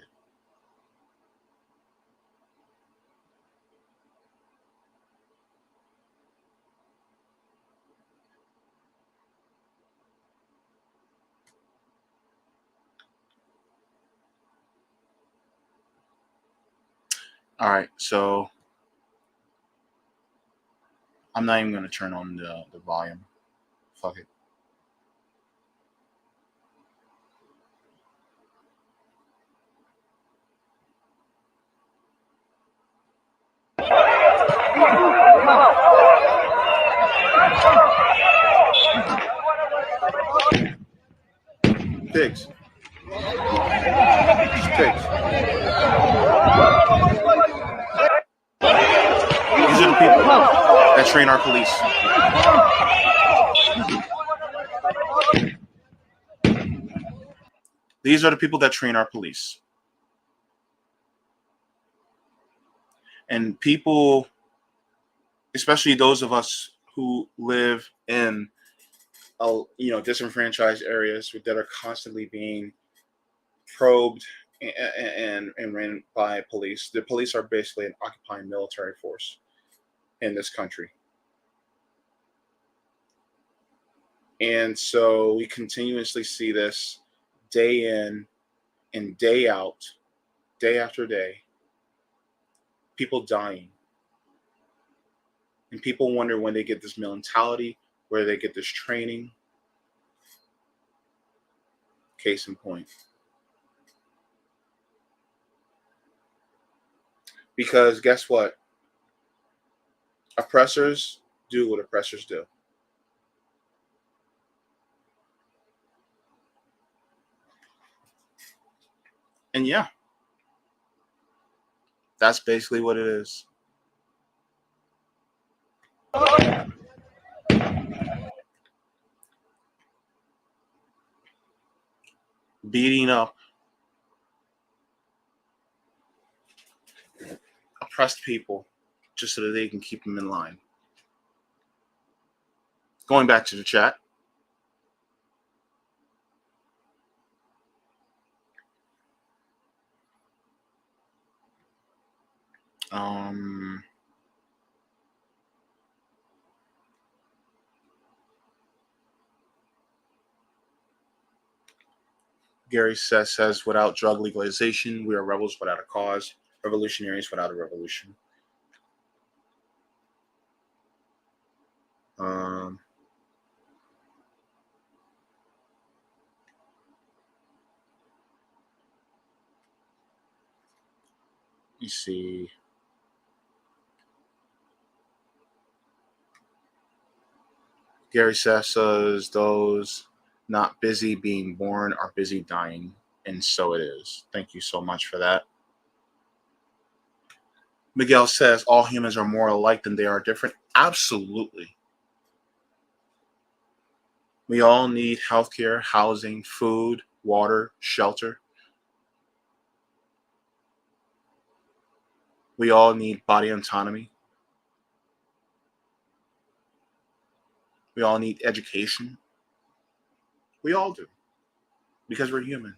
All right, so I'm not even going to turn on the volume. Fuck it. Pigs. Pigs. These are the people that train our police. These are the people that train our police. And people, especially those of us who live in disenfranchised areas that are constantly being probed and ran by police. The police are basically an occupying military force in this country. And so we continuously see this day in and day out, day after day, people dying. And people wonder when they get this mentality, where they get this training. Case in point. Because guess what? Oppressors do what oppressors do. And yeah, that's basically what it is. Beating up oppressed people just so that they can keep them in line. Going back to the chat. Gary says, without drug legalization, we are rebels without a cause, revolutionaries without a revolution. me see. Gary says those not busy being born are busy dying, and so it is. Thank you so much for that. Miguel says all humans are more alike than they are different. Absolutely. We all need healthcare, housing, food, water, shelter. We all need body autonomy. We all need education. We all do, because we're human.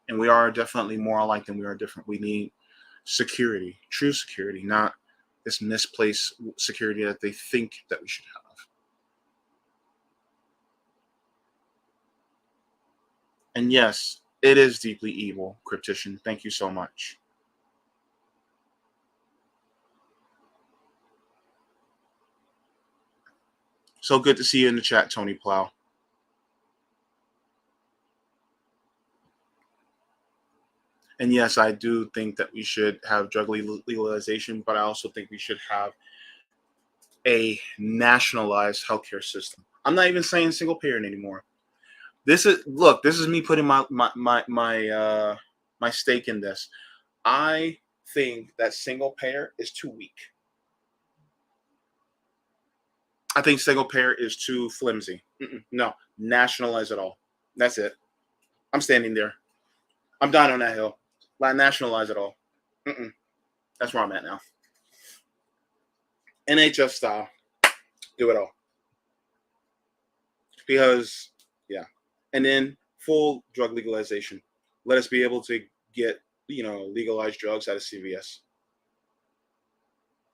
And we are definitely more alike than we are different. We need security, true security, not this misplaced security that they think that we should have. And yes, it is deeply evil, Cryptician. Thank you so much. So good to see you in the chat, Tony Plow. And yes, I do think that we should have drug legalization, but I also think we should have a nationalized healthcare system. I'm not even saying single payer anymore. This is me putting my stake in this. I think that single payer is too weak. I think single payer is too flimsy. No, nationalize it all. That's it. I'm standing there. I'm dying on that hill. Nationalize it all. That's where I'm at now. NHS style. Do it all. Because, yeah. And then full drug legalization. Let us be able to get, legalized drugs out of CVS.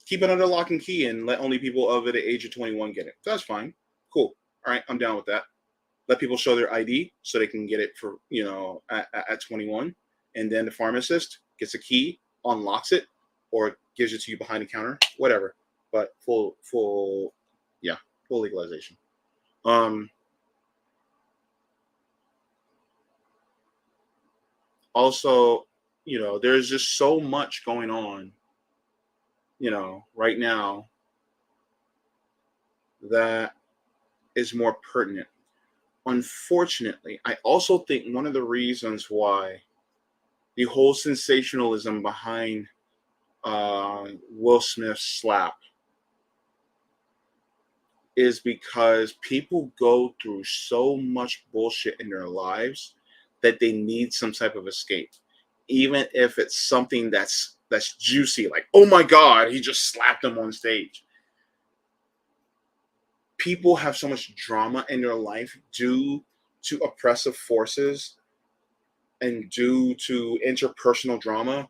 Keep it under lock and key and let only people over the age of 21 get it. That's fine. Cool. All right, I'm down with that. Let people show their ID so they can get it for, at 21. And then the pharmacist gets a key, unlocks it, or gives it to you behind the counter, whatever. But full legalization. Also, there's just so much going on, right now that is more pertinent. Unfortunately, I also think one of the reasons why the whole sensationalism behind Will Smith's slap is because people go through so much bullshit in their lives that they need some type of escape, even if it's something that's juicy, like, oh my God, he just slapped him on stage. People have so much drama in their life due to oppressive forces and due to interpersonal drama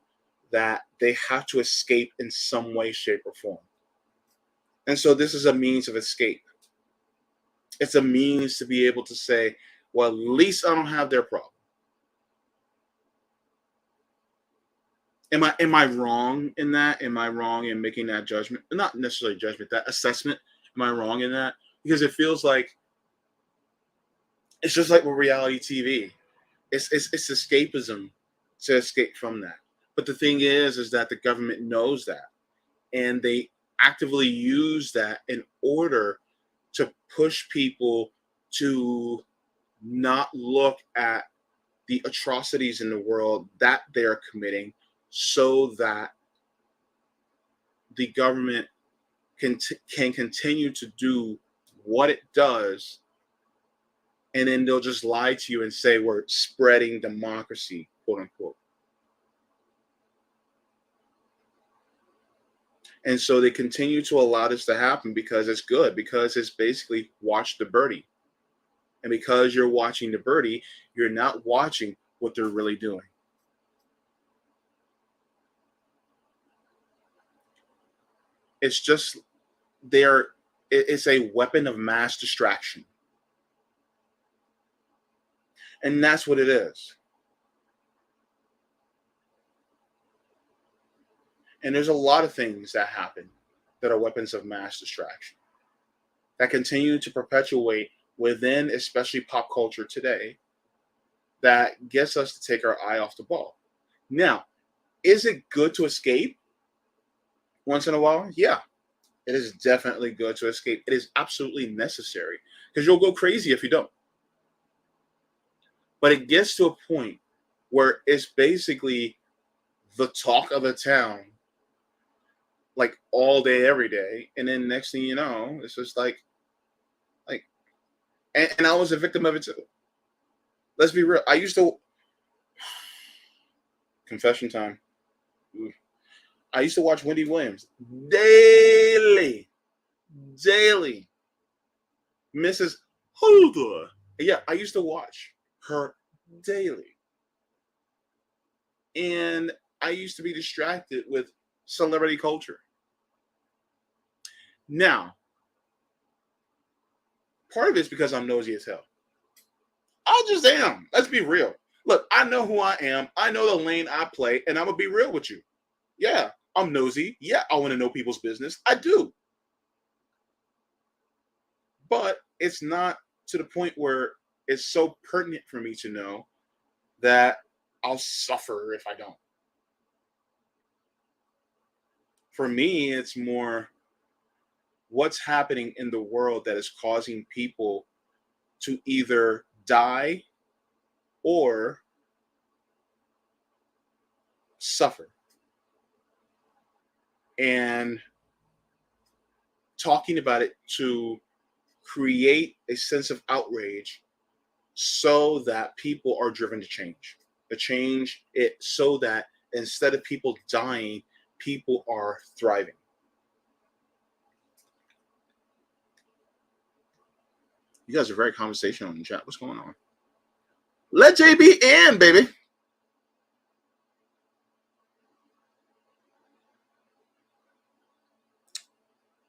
that they have to escape in some way, shape, or form. And so this is a means of escape. It's a means to be able to say, well, at least I don't have their problem. Am I wrong in that? Am I wrong in making that judgment? Not necessarily judgment, that assessment. Am I wrong in that? Because it feels like it's just like with reality TV. It's escapism to escape from that. But the thing is that the government knows that, and they actively use that in order to push people to not look at the atrocities in the world that they are committing, so that the government can continue to do what it does, and then they'll just lie to you and say we're spreading democracy, quote unquote. And so they continue to allow this to happen because it's good, because it's basically watch the birdie. And because you're watching the birdie, you're not watching what they're really doing. It's just it's a weapon of mass distraction. And that's what it is. And there's a lot of things that happen that are weapons of mass distraction that continue to perpetuate within, especially pop culture today, that gets us to take our eye off the ball. Now, is it good to escape once in a while? Yeah, it is definitely good to escape. It is absolutely necessary because you'll go crazy if you don't. But it gets to a point where it's basically the talk of the town, like all day, every day. And then next thing you know, it's just like, and I was a victim of it too. Let's be real. I used to, confession time. I used to watch Wendy Williams daily. Mrs. Holder. Yeah, I used to watch her daily. And I used to be distracted with celebrity culture. Now, part of it's because I'm nosy as hell. I just am. Let's be real. Look, I know who I am. I know the lane I play, and I'm going to be real with you. Yeah, I'm nosy. Yeah, I want to know people's business. I do. But it's not to the point where it's so pertinent for me to know that I'll suffer if I don't. For me, it's more what's happening in the world that is causing people to either die or suffer. And talking about it to create a sense of outrage so that people are driven to change. To change it so that instead of people dying, people are thriving. You guys are very conversational in the chat. What's going on? Let JB in, baby.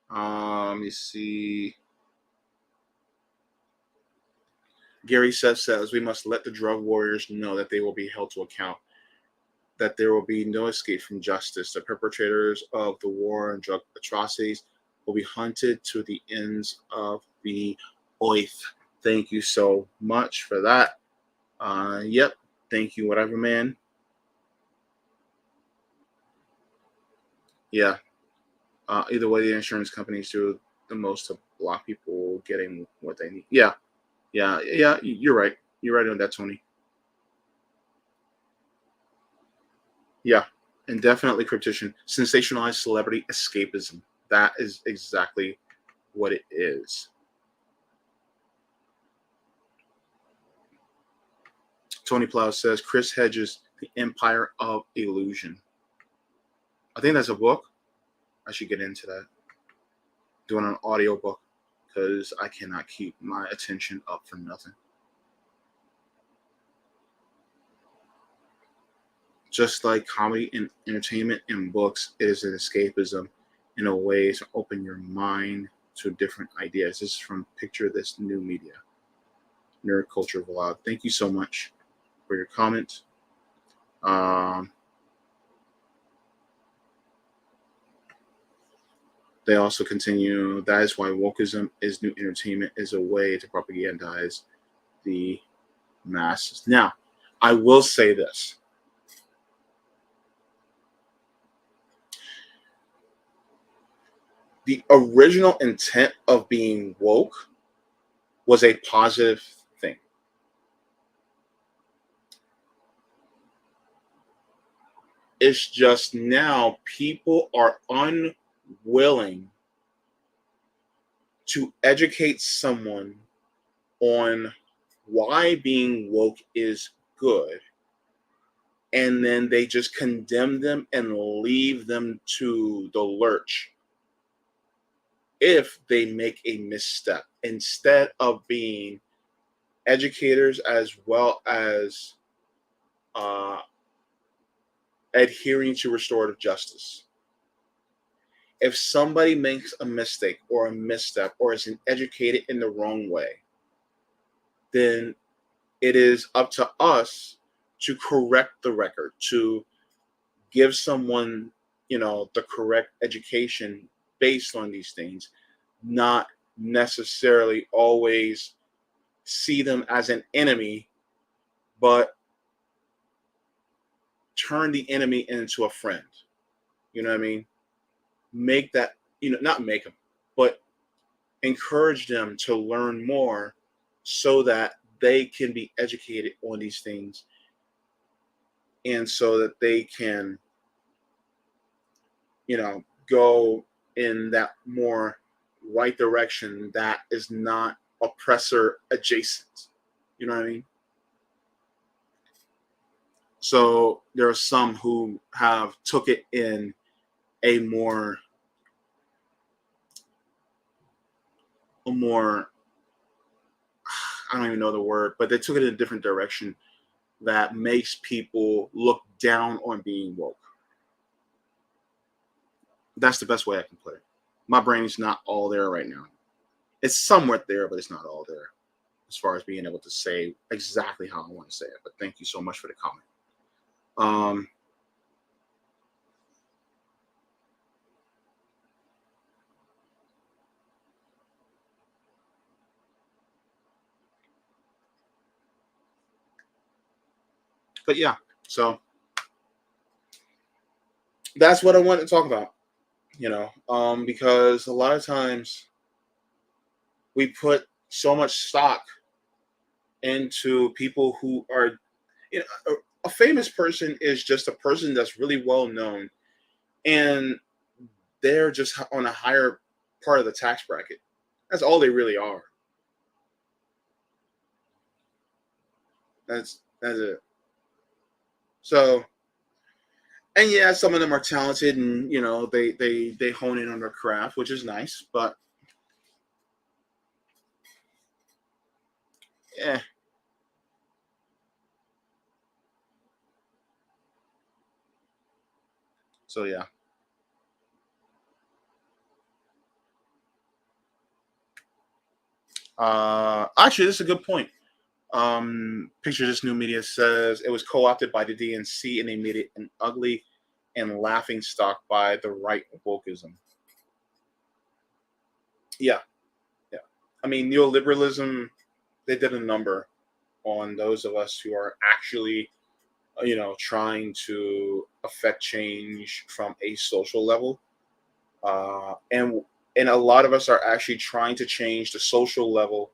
Let me see. Gary Seth says we must let the drug warriors know that they will be held to account, that there will be no escape from justice. The perpetrators of the war and drug atrocities will be hunted to the ends of the earth. Thank you so much for that. Yep. Thank you, whatever, man. Yeah. Either way, the insurance companies do the most to block people getting what they need. Yeah. You're right. You're right on that, Tony. Yeah, and definitely Cryptician. Sensationalized celebrity escapism. That is exactly what it is. Tony Plow says Chris Hedges, The Empire of Illusion. I think that's a book. I should get into that. Doing an audio book because I cannot keep my attention up for nothing. Just like comedy and entertainment and books, it is an escapism in a way to open your mind to different ideas. This is from Picture This New Media, Nerd Culture Vlog. Thank you so much for your comment. They also continue, that is why wokeism is new entertainment, is a way to propagandize the masses. Now, I will say this. The original intent of being woke was a positive thing. It's just now people are unwilling to educate someone on why being woke is good. And then they just condemn them and leave them to the lurch if they make a misstep, instead of being educators as well as adhering to restorative justice. If somebody makes a mistake or a misstep or is educated in the wrong way, then it is up to us to correct the record, to give someone, the correct education based on these things, not necessarily always see them as an enemy, but turn the enemy into a friend. You know what I mean? Make that, not make them, but encourage them to learn more so that they can be educated on these things and so that they can, go in that more right direction that is not oppressor adjacent. You know what I mean? So there are some who have took it in a more I don't even know the word, but they took it in a different direction that makes people look down on being woke. That's the best way I can put it. My brain is not all there right now. It's somewhat there, but it's not all there as far as being able to say exactly how I want to say it. But thank you so much for the comment. But yeah, so that's what I wanted to talk about, because a lot of times we put so much stock into people who are, a famous person is just a person that's really well known and they're just on a higher part of the tax bracket. That's all they really are. That's it. So, and yeah, some of them are talented and they hone in on their craft, which is nice, but yeah. So yeah. Actually, this is a good point. Picture This New Media says it was co-opted by the DNC and they made it an ugly and laughing stock by the right wokeism. Yeah. I mean, neoliberalism, they did a number on those of us who are actually, trying to affect change from a social level. And a lot of us are actually trying to change the social level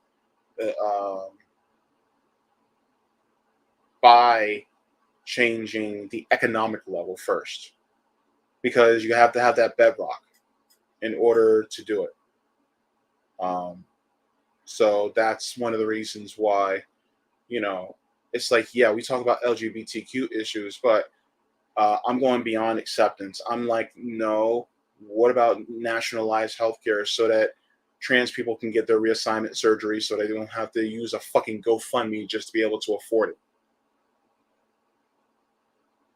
by changing the economic level first, because you have to have that bedrock in order to do it. So that's one of the reasons why, it's like, yeah, we talk about LGBTQ issues, but I'm going beyond acceptance. I'm like, no, what about nationalized healthcare so that trans people can get their reassignment surgery so they don't have to use a fucking GoFundMe just to be able to afford it?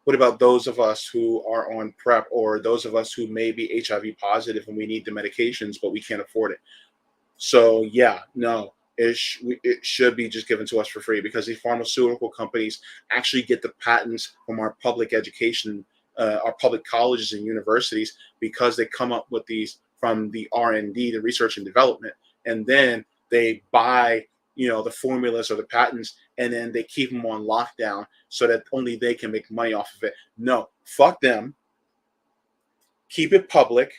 What about those of us who are on PrEP, or those of us who may be HIV positive and we need the medications, but we can't afford it? So yeah, no, it should be just given to us for free, because these pharmaceutical companies actually get the patents from our public education, our public colleges and universities, because they come up with these from the R&D, the research and development, and then they buy, the formulas or the patents, and then they keep them on lockdown so that only they can make money off of it. No, fuck them. Keep it public,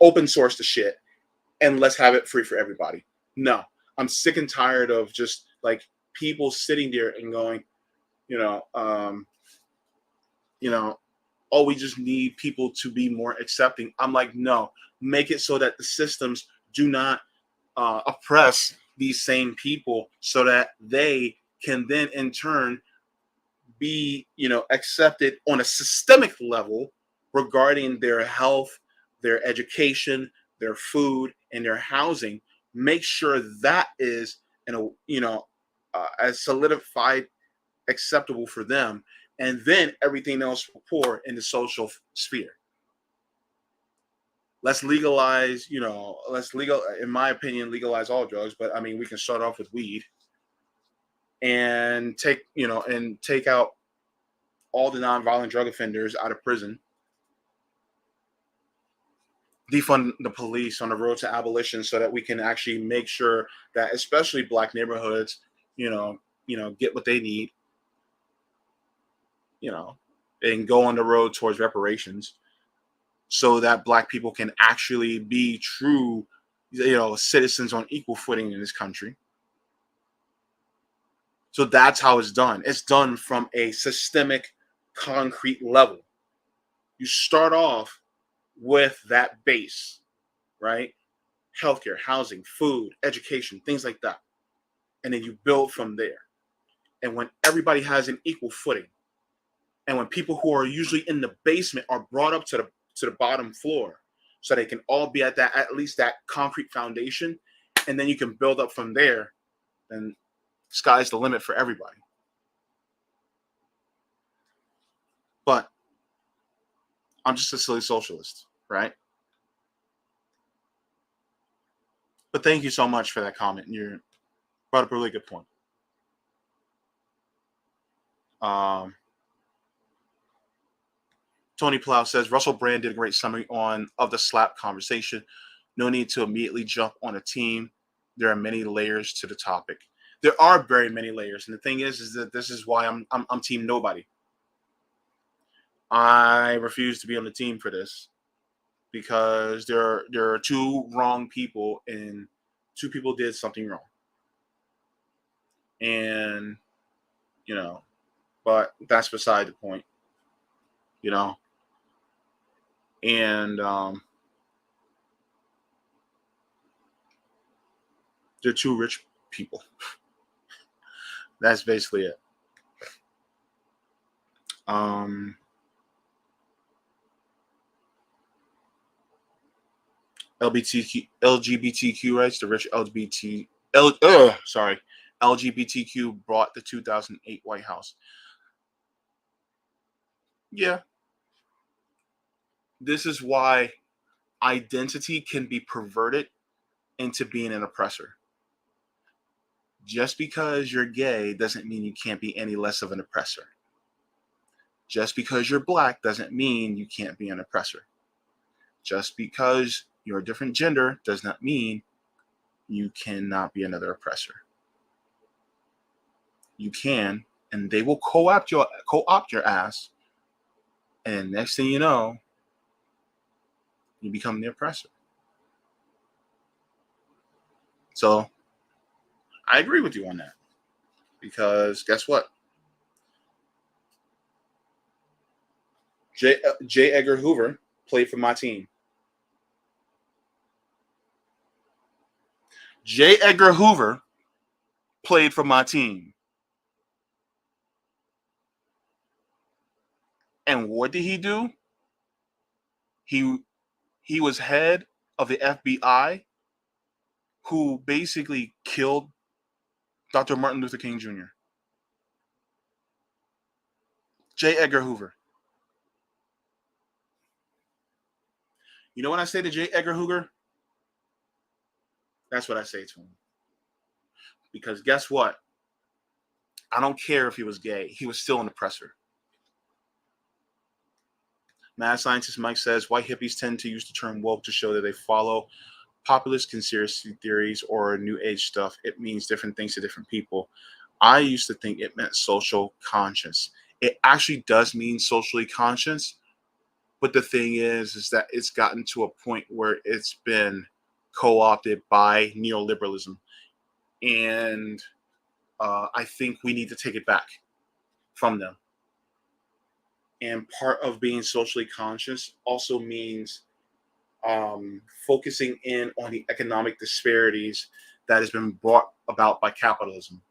open source the shit, and let's have it free for everybody. No, I'm sick and tired of just like people sitting there and going, oh, we just need people to be more accepting. I'm like, no, make it so that the systems do not oppress these same people, so that they can then in turn be, accepted on a systemic level regarding their health, their education, their food, and their housing. Make sure that is, as solidified, acceptable for them, and then everything else will pour in the social sphere. Let's legalize, in my opinion, legalize all drugs, but I mean, we can start off with weed and take out all the nonviolent drug offenders out of prison. Defund the police on the road to abolition, so that we can actually make sure that especially Black neighborhoods, get what they need. and go on the road towards reparations so that Black people can actually be true, citizens on equal footing in this country. So that's how it's done. It's done from a systemic, concrete level. You start off with that base, right? Healthcare, housing, food, education, things like that. And then you build from there. And when everybody has an equal footing, and when people who are usually in the basement are brought up to the bottom floor, so they can all be at least that concrete foundation, and then you can build up from there, then sky's the limit for everybody. But I'm just a silly socialist, right? But thank you so much for that comment. You brought up a really good point. Tony Plow says Russell Brand did a great summary of the slap conversation. No need to immediately jump on a team. There are many layers to the topic. There are very many layers, and the thing is that this is why I'm team nobody. I refuse to be on the team for this because there are two wrong people, and two people did something wrong. And but that's beside the point. And they're two rich people. That's basically it. LGBTQ rights, the rich LGBTQ bought the 2008 White House. Yeah. This is why identity can be perverted into being an oppressor. Just because you're gay doesn't mean you can't be any less of an oppressor. Just because you're Black doesn't mean you can't be an oppressor. Just because you're a different gender does not mean you cannot be another oppressor. You can, and they will co-opt your ass, and next thing you know, you become the oppressor. So I agree with you on that, because guess what? J. Edgar Hoover played for my team. J. Edgar Hoover played for my team. And what did he do? He was head of the FBI, who basically killed Dr. Martin Luther King Jr. J. Edgar Hoover. You know what I say to J. Edgar Hoover? That's what I say to him. Because guess what? I don't care if he was gay. He was still an oppressor. Mad Scientist Mike says, white hippies tend to use the term woke to show that they follow populist conspiracy theories or new age stuff. It means different things to different people. I used to think it meant social conscious. It actually does mean socially conscious. But the thing is that it's gotten to a point where it's been co-opted by neoliberalism. And I think we need to take it back from them. And part of being socially conscious also means focusing in on the economic disparities that has been brought about by capitalism.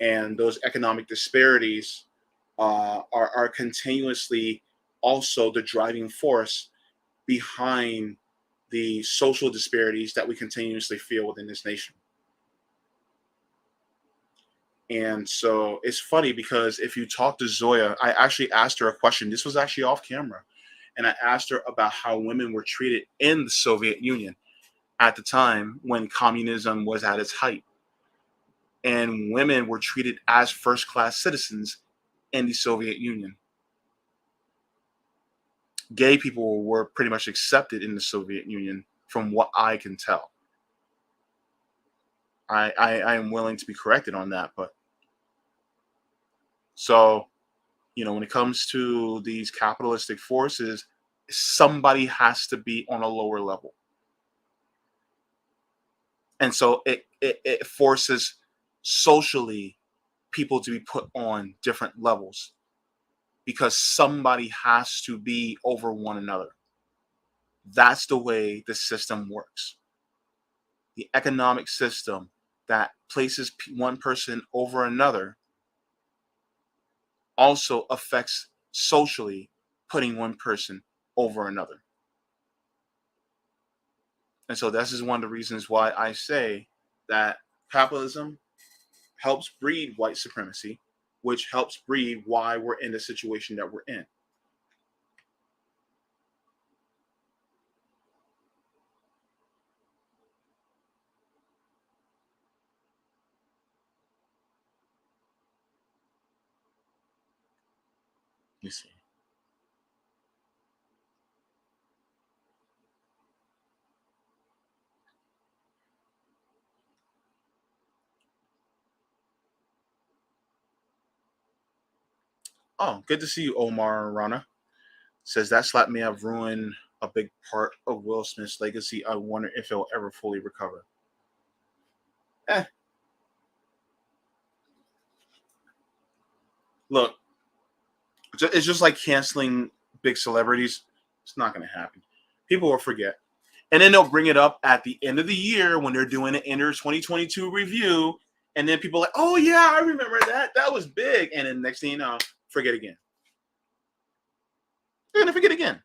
And those economic disparities are continuously also the driving force behind the social disparities that we continuously feel within this nation. And so it's funny because if you talk to Zoya, I actually asked her a question. This was actually off camera. And I asked her about how women were treated in the Soviet Union at the time when communism was at its height. And women were treated as first-class citizens in the Soviet Union. Gay people were pretty much accepted in the Soviet Union, from what I can tell. I am willing to be corrected on that, but so when it comes to these capitalistic forces, somebody has to be on a lower level. And so it forces socially people to be put on different levels because somebody has to be over one another. That's the way the system works. The economic system that places one person over another also affects socially putting one person over another. And so this is one of the reasons why I say that capitalism helps breed white supremacy, which helps breed why we're in the situation that we're in. You see. Oh, good to see you, Omar Rana. Says that slap may have ruined a big part of Will Smith's legacy. I wonder if he'll ever fully recover. Look, it's just like canceling big celebrities. It's not going to happen. People will forget. And then they'll bring it up at the end of the year when they're doing an Enter 2022 review. And then people are like, oh, yeah, I remember that. That was big. And then next thing you know, forget again. They're going to forget again.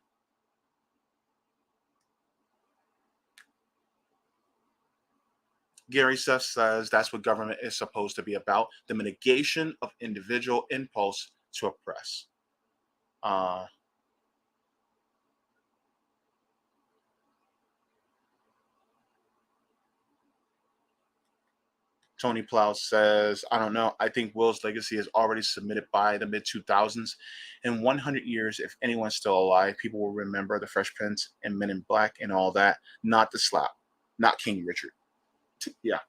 Gary Seth says that's what government is supposed to be about, the mitigation of individual impulse to oppress. Tony Plow says, I don't know. I think Will's legacy is already submitted by the mid-2000s. In 100 years, if anyone's still alive, people will remember the Fresh Prince and Men in Black and all that, not the slap, not King Richard. Yeah.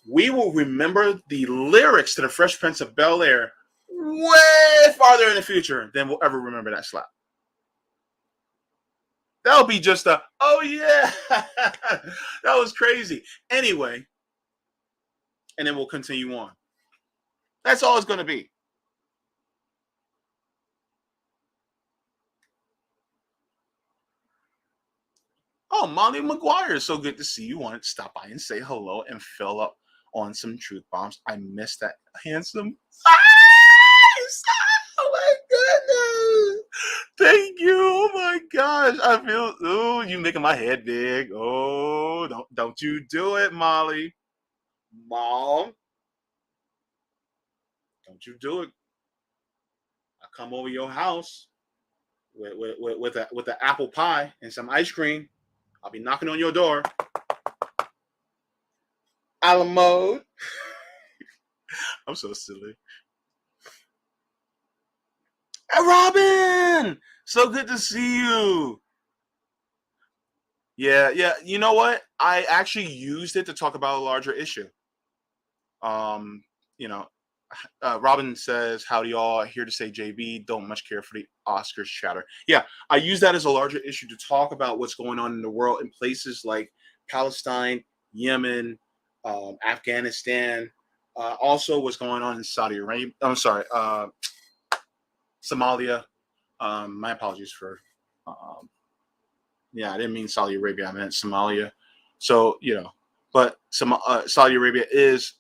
We will remember the lyrics to the Fresh Prince of Bel-Air way farther in the future than we'll ever remember that slap. That'll be just a, oh yeah, that was crazy. Anyway, and then we'll continue on. That's all it's going to be. Oh, Molly McGuire, so good to see you. Wanted to stop by and say hello and fill up on some truth bombs. I missed that handsome. Oh my goodness. Thank you. Oh my gosh. I feel, oh, you making my head big. Oh, don't you do it, Molly. Mom. Don't you do it. I come over your house with an apple pie and some ice cream. I'll be knocking on your door. A la mode. I'm so silly. Hey, Robin! So good to see you. Yeah. You know what? I actually used it to talk about a larger issue. Robin says, howdy y'all, here to say JB, don't much care for the Oscars chatter. Yeah, I use that as a larger issue to talk about what's going on in the world in places like Palestine, Yemen, Afghanistan, also what's going on in Saudi Arabia. I'm sorry, Somalia. My apologies for, I didn't mean Saudi Arabia, I meant Somalia. So, but Saudi Arabia is,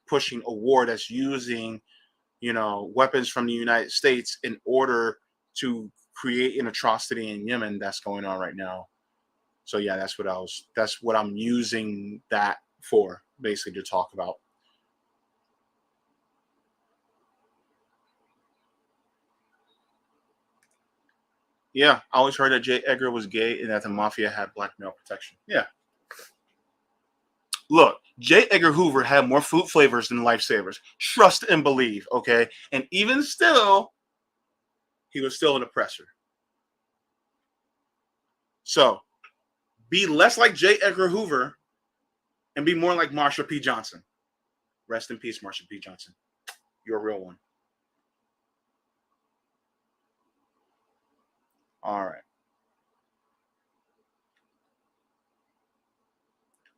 pushing a war that's using, weapons from the United States in order to create an atrocity in Yemen that's going on right now. So yeah, that's what I'm using that for, basically, to talk about. Yeah, I always heard that J. Edgar was gay and that the mafia had black male protection. Yeah. Look, J. Edgar Hoover had more food flavors than Lifesavers. Trust and believe, okay? And even still, he was still an oppressor. So, be less like J. Edgar Hoover and be more like Marsha P. Johnson. Rest in peace, Marsha P. Johnson. You're a real one. All right.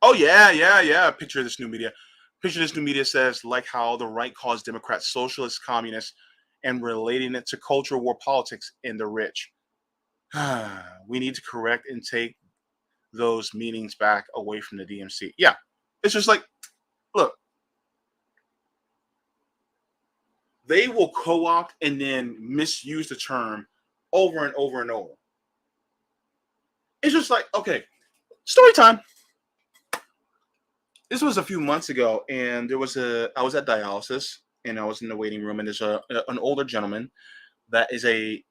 Oh, yeah. Picture of this new media. Picture of this new media says, like how the right calls Democrats socialists, communists, and relating it to cultural war politics in the rich. We need to correct and take those meanings back away from the DMC. Yeah. It's just like, look, they will co-opt and then misuse the term over and over and over. It's just like, okay, story time. This was a few months ago, and I was at dialysis, and I was in the waiting room, and there's an older gentleman that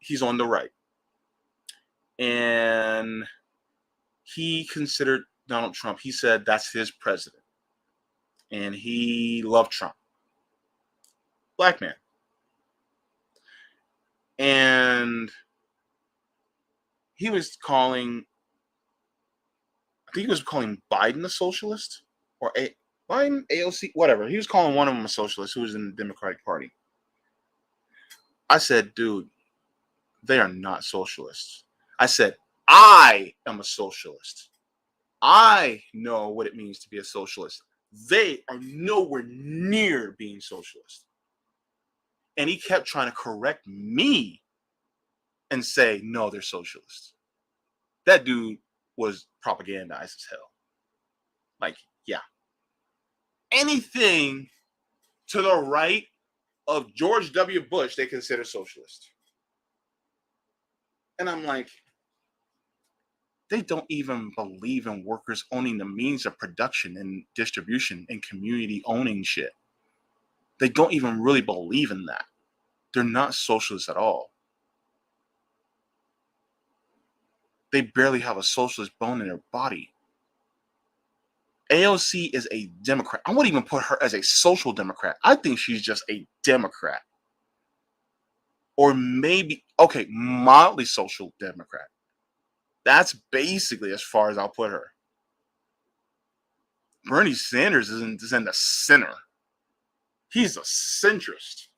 he's on the right, and he considered Donald Trump. He said that's his president, and he loved Trump. Black man. And he was calling, I think he was calling Biden a socialist, or Biden, AOC, whatever. He was calling one of them a socialist who was in the Democratic Party. I said, dude, they are not socialists. I said, I am a socialist. I know what it means to be a socialist. They are nowhere near being socialist. And he kept trying to correct me and say, no, they're socialists. That dude was propagandized as hell. Like, yeah. Anything to the right of George W. Bush, they consider socialist. And I'm like, they don't even believe in workers owning the means of production and distribution and community owning shit. They don't even really believe in that. They're not socialists at all. They barely have a socialist bone in their body. AOC is a Democrat. I wouldn't even put her as a social Democrat. I think she's just a Democrat. Or maybe, okay, mildly social Democrat. That's basically as far as I'll put her. Bernie Sanders is in the center. He's a centrist.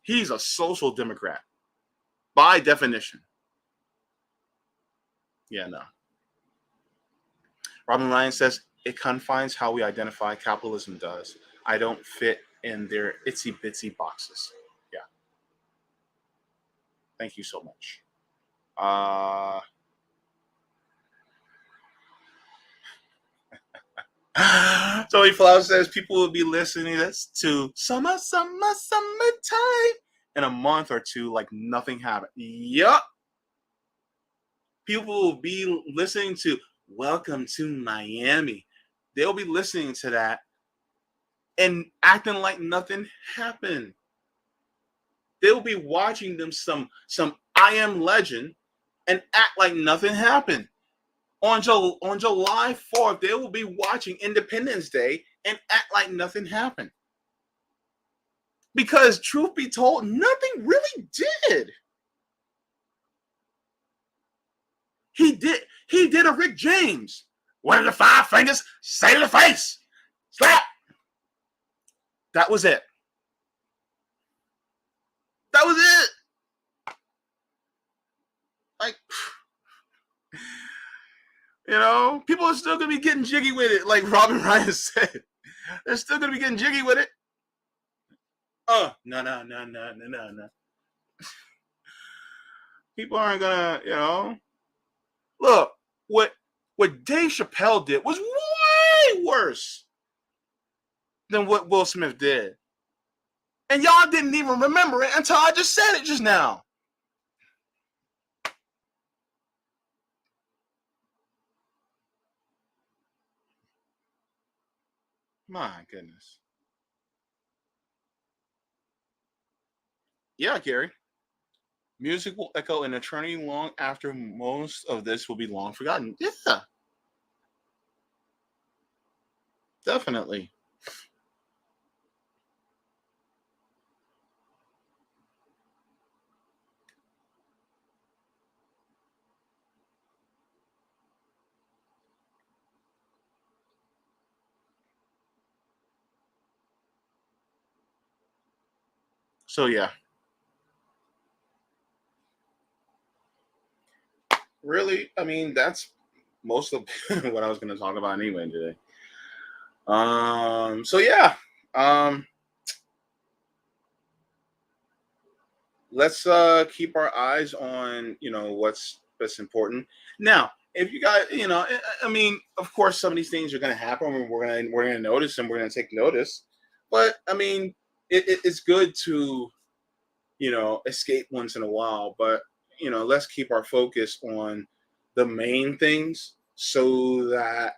He's a social Democrat. By definition. Yeah, no. Robin Ryan says, it confines how we identify. Capitalism does. I don't fit in their itsy bitsy boxes. Yeah. Thank you so much. Tony Flower says people will be listening to summertime in a month or two like nothing happened. Yup. People will be listening to Welcome to Miami. They'll be listening to that and acting like nothing happened. They'll be watching them some I Am Legend and act like nothing happened. On July 4th, they will be watching Independence Day and act like nothing happened. Because truth be told, nothing really did. He did a Rick James. One of the five fingers, say to the face. Slap. That was it. That was it. Like, you know, people are still going to be getting jiggy with it, like Robin Ryan said. They're still going to be getting jiggy with it. No. People aren't going to, you know. Look, what Dave Chappelle did was way worse than what Will Smith did. And y'all didn't even remember it until I just said it just now. My goodness. Yeah, Gary. Music will echo an eternity long after most of this will be long forgotten. Yeah. Definitely. So yeah. Really, I mean, that's most of what I was going to talk about anyway today. So yeah. Let's keep our eyes on, what's important. Now, if you guys, I mean, of course, some of these things are going to happen, and we're gonna notice, and we're gonna take notice. But I mean, it's good to, escape once in a while. But let's keep our focus on the main things so that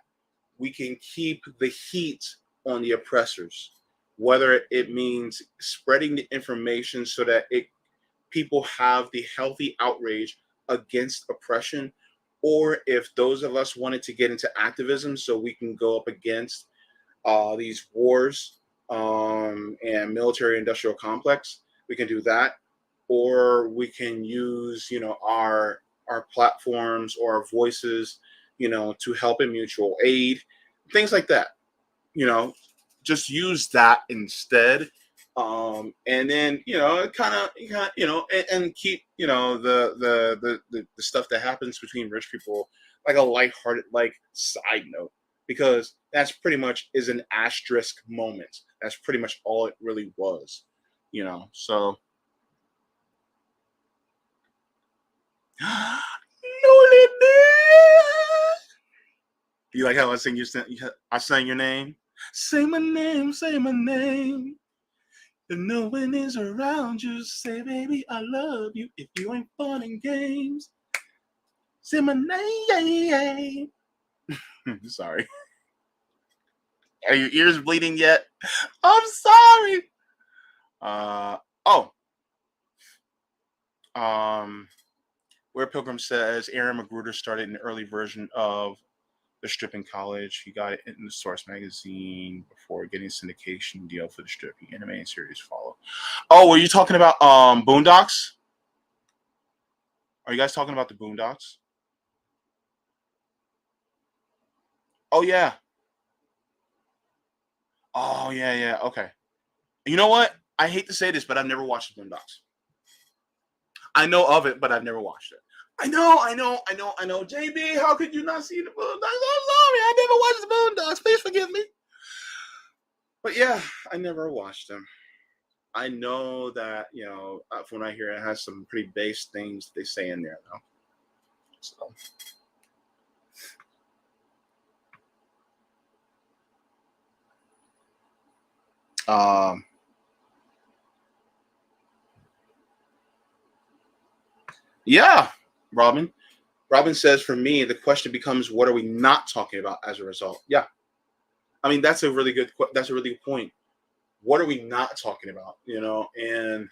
we can keep the heat on the oppressors. Whether it means spreading the information so that people have the healthy outrage against oppression, or if those of us wanted to get into activism so we can go up against these wars and military industrial complex, we can do that. Or we can use, our platforms or our voices, to help in mutual aid, things like that. Just use that instead. And then kind of and keep the stuff that happens between rich people like a lighthearted side note, because that's pretty much is an asterisk moment. That's pretty much all it really was, so. You like how I sing I sang your name? Say my name, say my name. If no one is around you, say, baby, I love you. If you ain't fun and games, say my name. Sorry. Are your ears bleeding yet? I'm sorry. Where Pilgrim says Aaron Magruder started an early version of The Strip in college. He got it in the Source magazine before getting syndication deal for The Strip. The anime series follow. Oh, were you talking about Boondocks? Are you guys talking about the Boondocks? Oh yeah. Oh yeah. Okay. You know what? I hate to say this, but I've never watched the Boondocks. I know of it, but I've never watched it. I know. JB, how could you not see the Boondocks? I'm sorry, I never watched the Boondocks. Please forgive me. But yeah, I never watched them. I know that, from what I hear, it has some pretty base things they say in there, though. So. Yeah, Robin. Robin says, for me, the question becomes, what are we not talking about as a result? Yeah. I mean, that's a really good point. What are we not talking about, and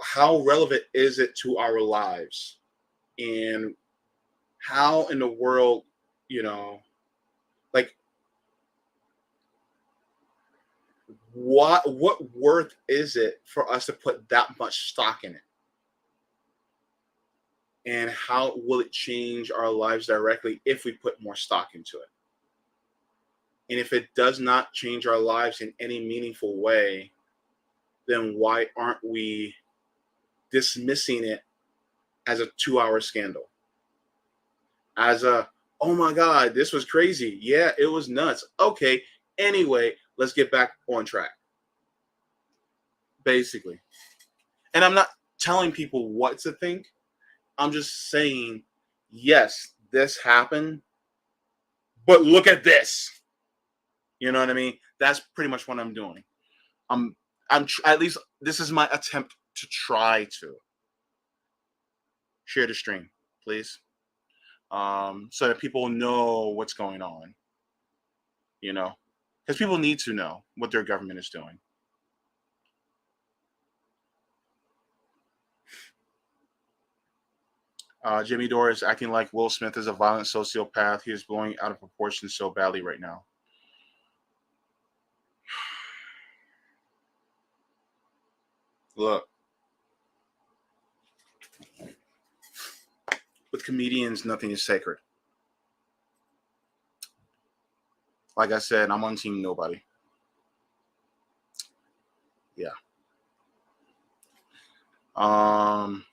how relevant is it to our lives? And how in the world, what worth is it for us to put that much stock in it? And how will it change our lives directly if we put more stock into it? And if it does not change our lives in any meaningful way, then why aren't we dismissing it as a 2-hour scandal? As a, oh my God, this was crazy. Yeah, it was nuts. Okay, anyway, let's get back on track. Basically. And I'm not telling people what to think. I'm just saying, yes, this happened, but look at this. You know what I mean? That's pretty much what I'm doing. I'm at least this is my attempt to try to share the stream, please, so that people know what's going on. Because people need to know what their government is doing. Jimmy Dore is acting like Will Smith is a violent sociopath. He is blowing out of proportion so badly right now. Look, with comedians, nothing is sacred. Like I said, I'm on team nobody. Yeah. JB,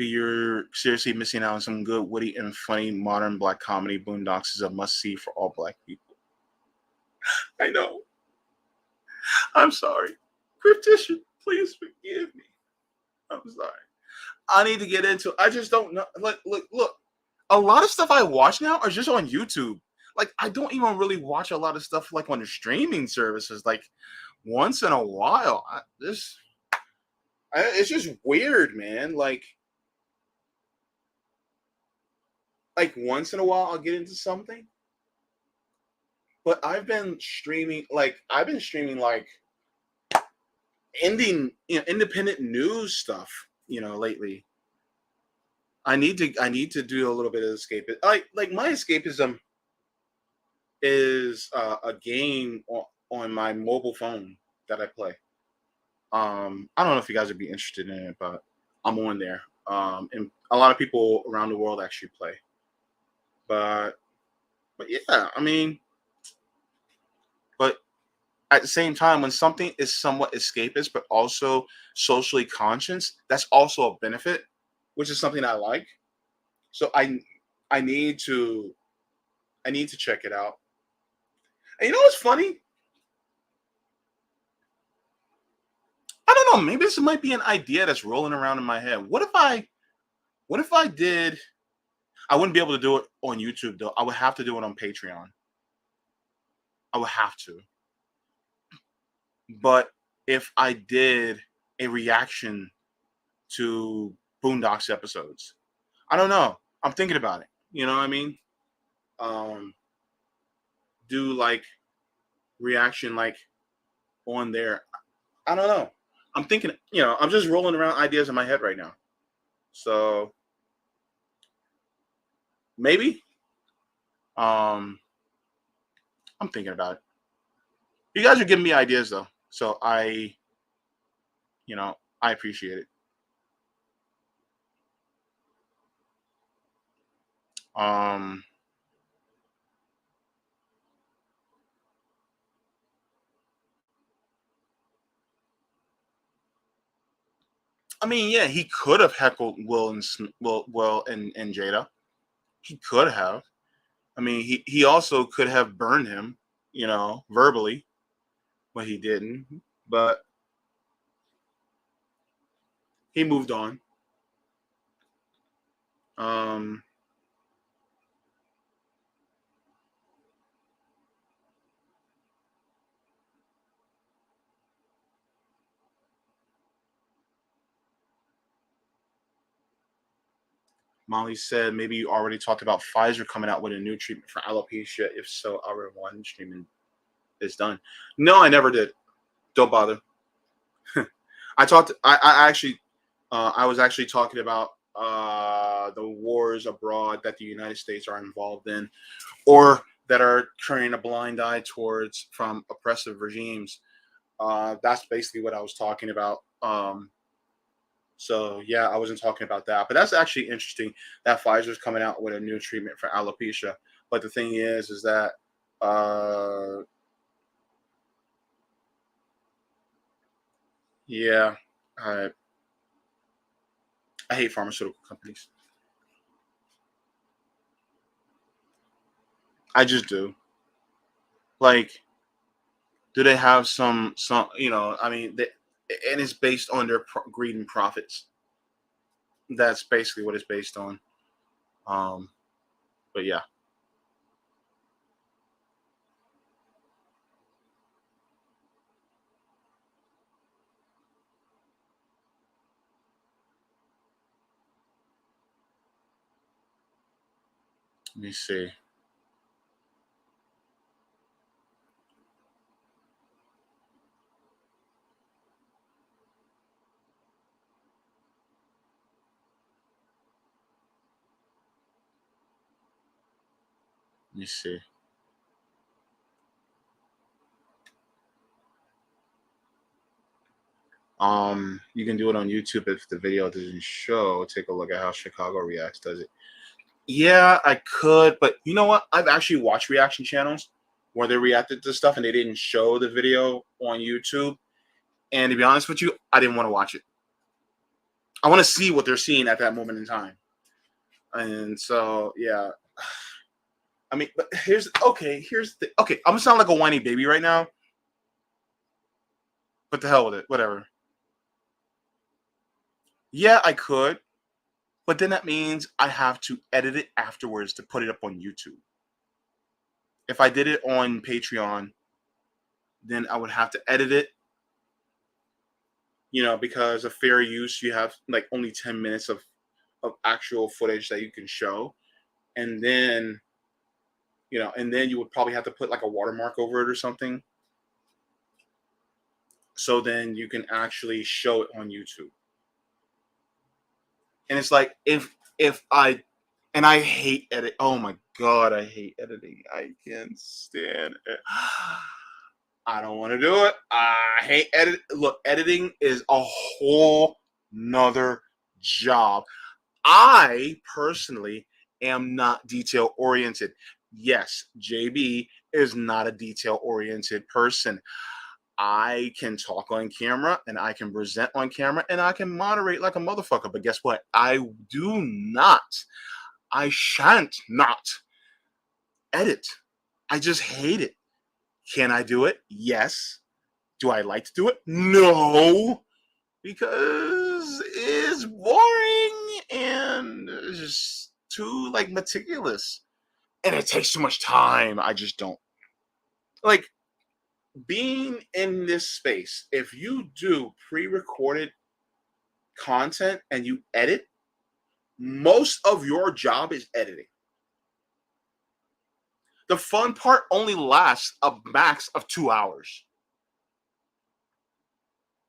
you're seriously missing out on some good, witty, and funny modern black comedy. Boondocks is a must-see for all black people. I know. I'm sorry. Cryptician, please forgive me. I'm sorry. I need to get into. I just don't know. Look. A lot of stuff I watch now are just on YouTube. Like, I don't even really watch a lot of stuff like on the streaming services. Like, once in a while, it's just weird, man. Like once in a while, I'll get into something. But I've been streaming like independent news stuff, lately. I need to do a little bit of escapism. Like my escapism is a game on my mobile phone that I play. I don't know if you guys would be interested in it, but I'm on there. And a lot of people around the world actually play. But yeah, I mean, but at the same time, when something is somewhat escapist but also socially conscious, that's also a benefit, which is something I like. So I need to check it out. And you know what's funny? I don't know. Maybe this might be an idea that's rolling around in my head. What if I did? I wouldn't be able to do it on YouTube though. I would have to do it on Patreon. I would have to. But if I did a reaction to Boondocks episodes, I don't know. I'm thinking about it. You know what I mean? Do like reaction like on there. I don't know. I'm thinking, I'm just rolling around ideas in my head right now. So maybe. I'm thinking about it. You guys are giving me ideas though. So I appreciate it. I mean, yeah, he could have heckled Will and Jada. He could have. I mean, he also could have burned him, verbally, but he didn't. But he moved on. Molly said maybe you already talked about Pfizer coming out with a new treatment for alopecia. If so, our one treatment is done. No, I never did. Don't bother. I was actually talking about the wars abroad that the United States are involved in, or that are turning a blind eye towards from oppressive regimes. That's basically what I was talking about. So yeah, I wasn't talking about that, but that's actually interesting that Pfizer's coming out with a new treatment for alopecia. But the thing is that yeah, I hate pharmaceutical companies. I just do. Like, do they have some? I mean, and it's based on their greed and profits. That's basically what it's based on. But yeah. Let me see. Let me see. You can do it on YouTube if the video doesn't show. Take a look at how Chicago Reacts does it. Yeah, I could, but you know what? I've actually watched reaction channels where they reacted to stuff and they didn't show the video on YouTube. And to be honest with you, I didn't want to watch it. I want to see what they're seeing at that moment in time. And so, yeah. I mean, but here's the okay. I'm gonna sound like a whiny baby right now. But the hell with it, whatever. Yeah, I could. But then that means I have to edit it afterwards to put it up on YouTube. If I did it on Patreon, then I would have to edit it. You know, because of fair use, you have like only 10 minutes of actual footage that you can show. And then, you know, and then you would probably have to put like a watermark over it or something. So then you can actually show it on YouTube. And it's like, if I hate edit. Oh my God, I hate editing. I can't stand it. I don't want to do it. I hate edit. Look, editing is a whole nother job. I personally am not detail oriented. Yes, JB is not a detail oriented person. I can talk on camera and I can present on camera and I can moderate like a motherfucker. But guess what? I shan't not edit. I just hate it. Can I do it? Yes. Do I like to do it? No. Because it's boring and it's just too like meticulous. And it takes too much time. I just don't. Like, being in this space, if you do pre-recorded content and you edit, most of your job is editing. The fun part only lasts a max of 2 hours.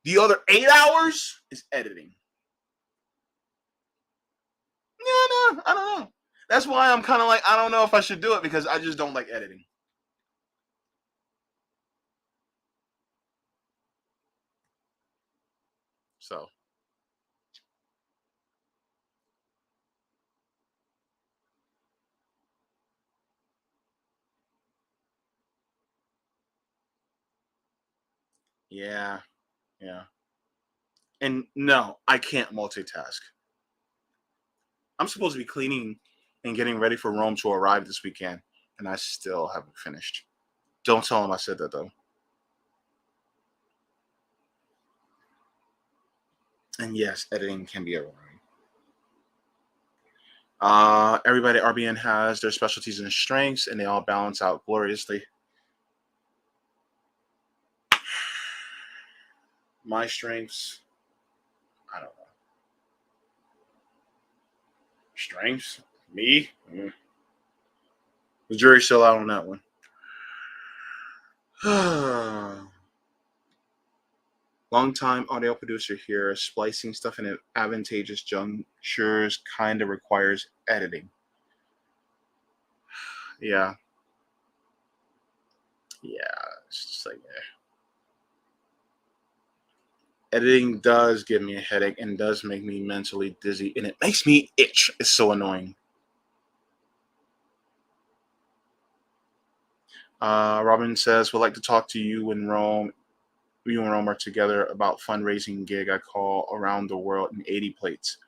The other 8 hours is editing. No, I don't know. That's why I'm kind of like, I don't know if I should do it because I just don't like editing. So. Yeah. And no, I can't multitask. I'm supposed to be cleaning and getting ready for Rome to arrive this weekend, and I still haven't finished. Don't tell him I said that, though. And yes, editing can be a worry. Everybody at RBN has their specialties and strengths, and they all balance out gloriously. My strengths, I don't know. Strengths? Me? The jury's still out on that one. Long-time audio producer here. Splicing stuff in advantageous junctures kind of requires editing. Yeah. It's just like, Editing does give me a headache and does make me mentally dizzy, and it makes me itch. It's so annoying. Robin says, would like to talk to you and Rome. You and Rome are together about fundraising gig I call Around the World in 80 Plates.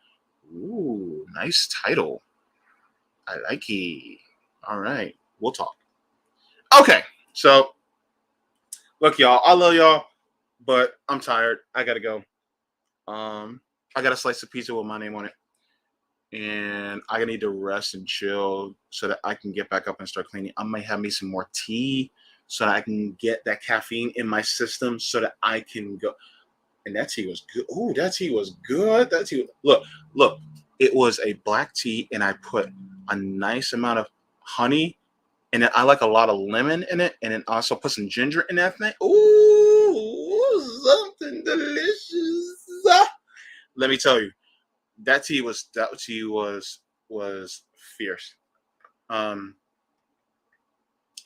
Ooh, nice title. I like it. All right, we'll talk. Okay, so look, y'all, I love y'all, but I'm tired. I gotta go. I got a slice of pizza with my name on it, and I need to rest and chill so that I can get back up and start cleaning. I might have me some more tea so that I can get that caffeine in my system so that I can go. And that tea was good. Ooh, that tea was good. That tea was, look, it was a black tea, and I put a nice amount of honey, and then I like a lot of lemon in it, and then also put some ginger in that thing. Ooh, something delicious. Let me tell you, that tea was fierce.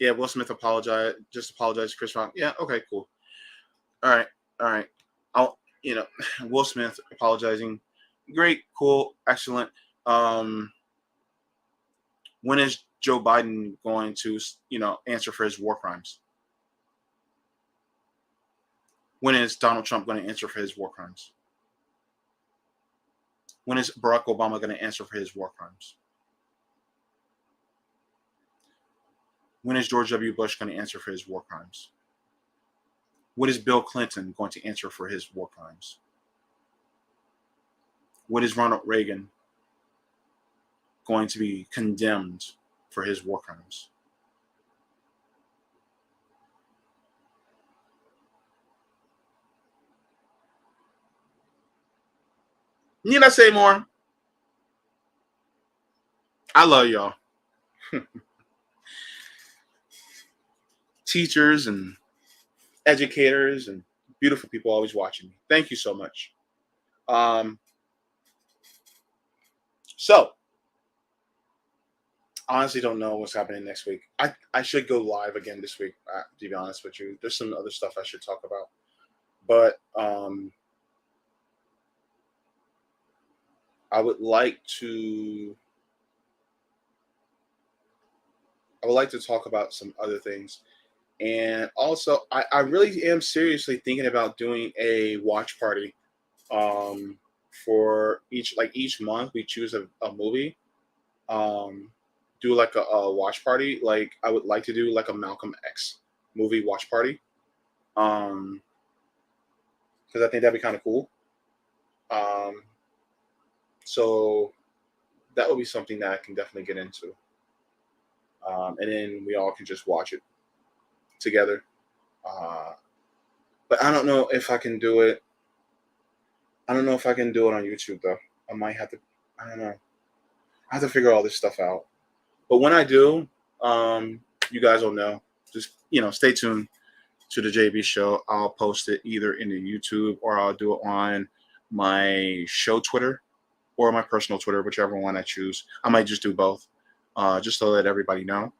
Yeah, Will Smith apologized to Chris Rock. Yeah, okay, cool. All right. Will Smith apologizing. Great, cool, excellent. When is Joe Biden going to, answer for his war crimes? When is Donald Trump going to answer for his war crimes? When is Barack Obama going to answer for his war crimes? When is George W. Bush going to answer for his war crimes? When is Bill Clinton going to answer for his war crimes? When is Ronald Reagan going to be condemned for his war crimes? Need I say more? I love y'all. Teachers and educators and beautiful people always watching me. Thank you so much. So, honestly don't know what's happening next week. I should go live again this week, to be honest with you. There's some other stuff I should talk about. But I would like to talk about some other things. And also, I really am seriously thinking about doing a watch party for each month. We choose a movie, do like a watch party. Like I would like to do like a Malcolm X movie watch party, because I think that'd be kind of cool. So that would be something that I can definitely get into, and then we all can just watch it together. But I don't know if I can do it. I don't know if I can do it on YouTube though. I might have to. I don't know. I have to figure all this stuff out. But when I do, you guys will know. Just stay tuned to the JB Show. I'll post it either in the YouTube or I'll do it on my show Twitter or my personal Twitter, whichever one I choose. I might just do both, just to let everybody know.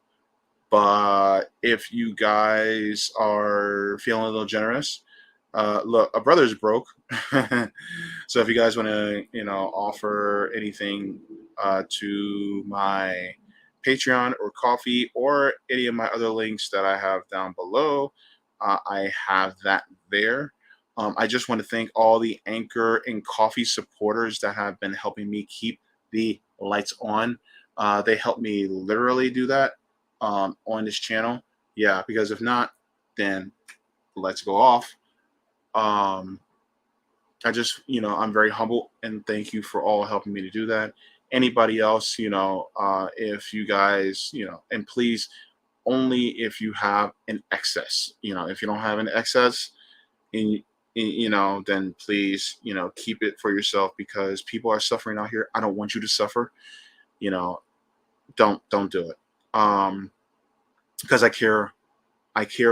But if you guys are feeling a little generous, look, a brother's broke. So if you guys want to, offer anything to my Patreon or Coffee or any of my other links that I have down below, I have that there. I just want to thank all the Anchor and Coffee supporters that have been helping me keep the lights on. They help me literally do that on this channel. Yeah, because if not, then let's go off. I just, I'm very humble and thank you for all helping me to do that. Anybody else, if you guys, and please, only if you have an excess, if you don't have an excess, and then please, keep it for yourself because people are suffering out here. I don't want you to suffer. Don't do it. Because I care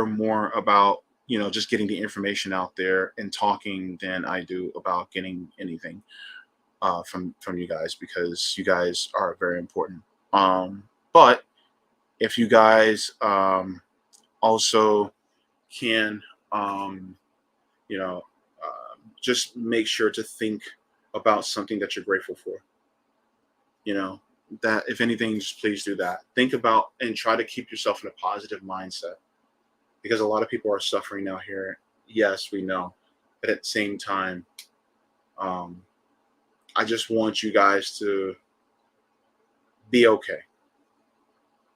more about, just getting the information out there and talking than I do about getting anything from you guys, because you guys are very important. But if you guys also can, just make sure to think about something that you're grateful for. That if anything, just please do that. Think about and try to keep yourself in a positive mindset, because a lot of people are suffering out here. Yes, we know, but at the same time, I just want you guys to be okay,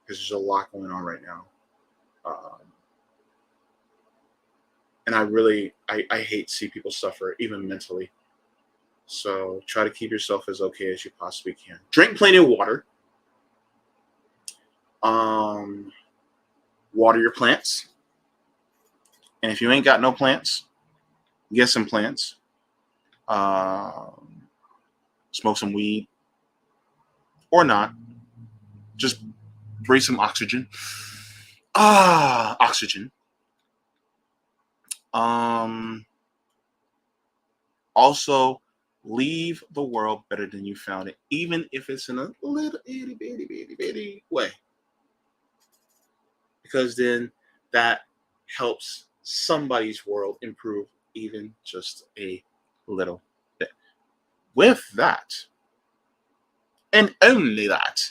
because there's a lot going on right now. And I hate to see people suffer, even mentally. So try to keep yourself as okay as you possibly can. Drink plenty of water. Water your plants. And if you ain't got no plants, get some plants. Smoke some weed. Or not. Just breathe some oxygen. Oxygen. Also, leave the world better than you found it, even if it's in a little itty bitty way, because then that helps somebody's world improve even just a little bit. With that, and only that,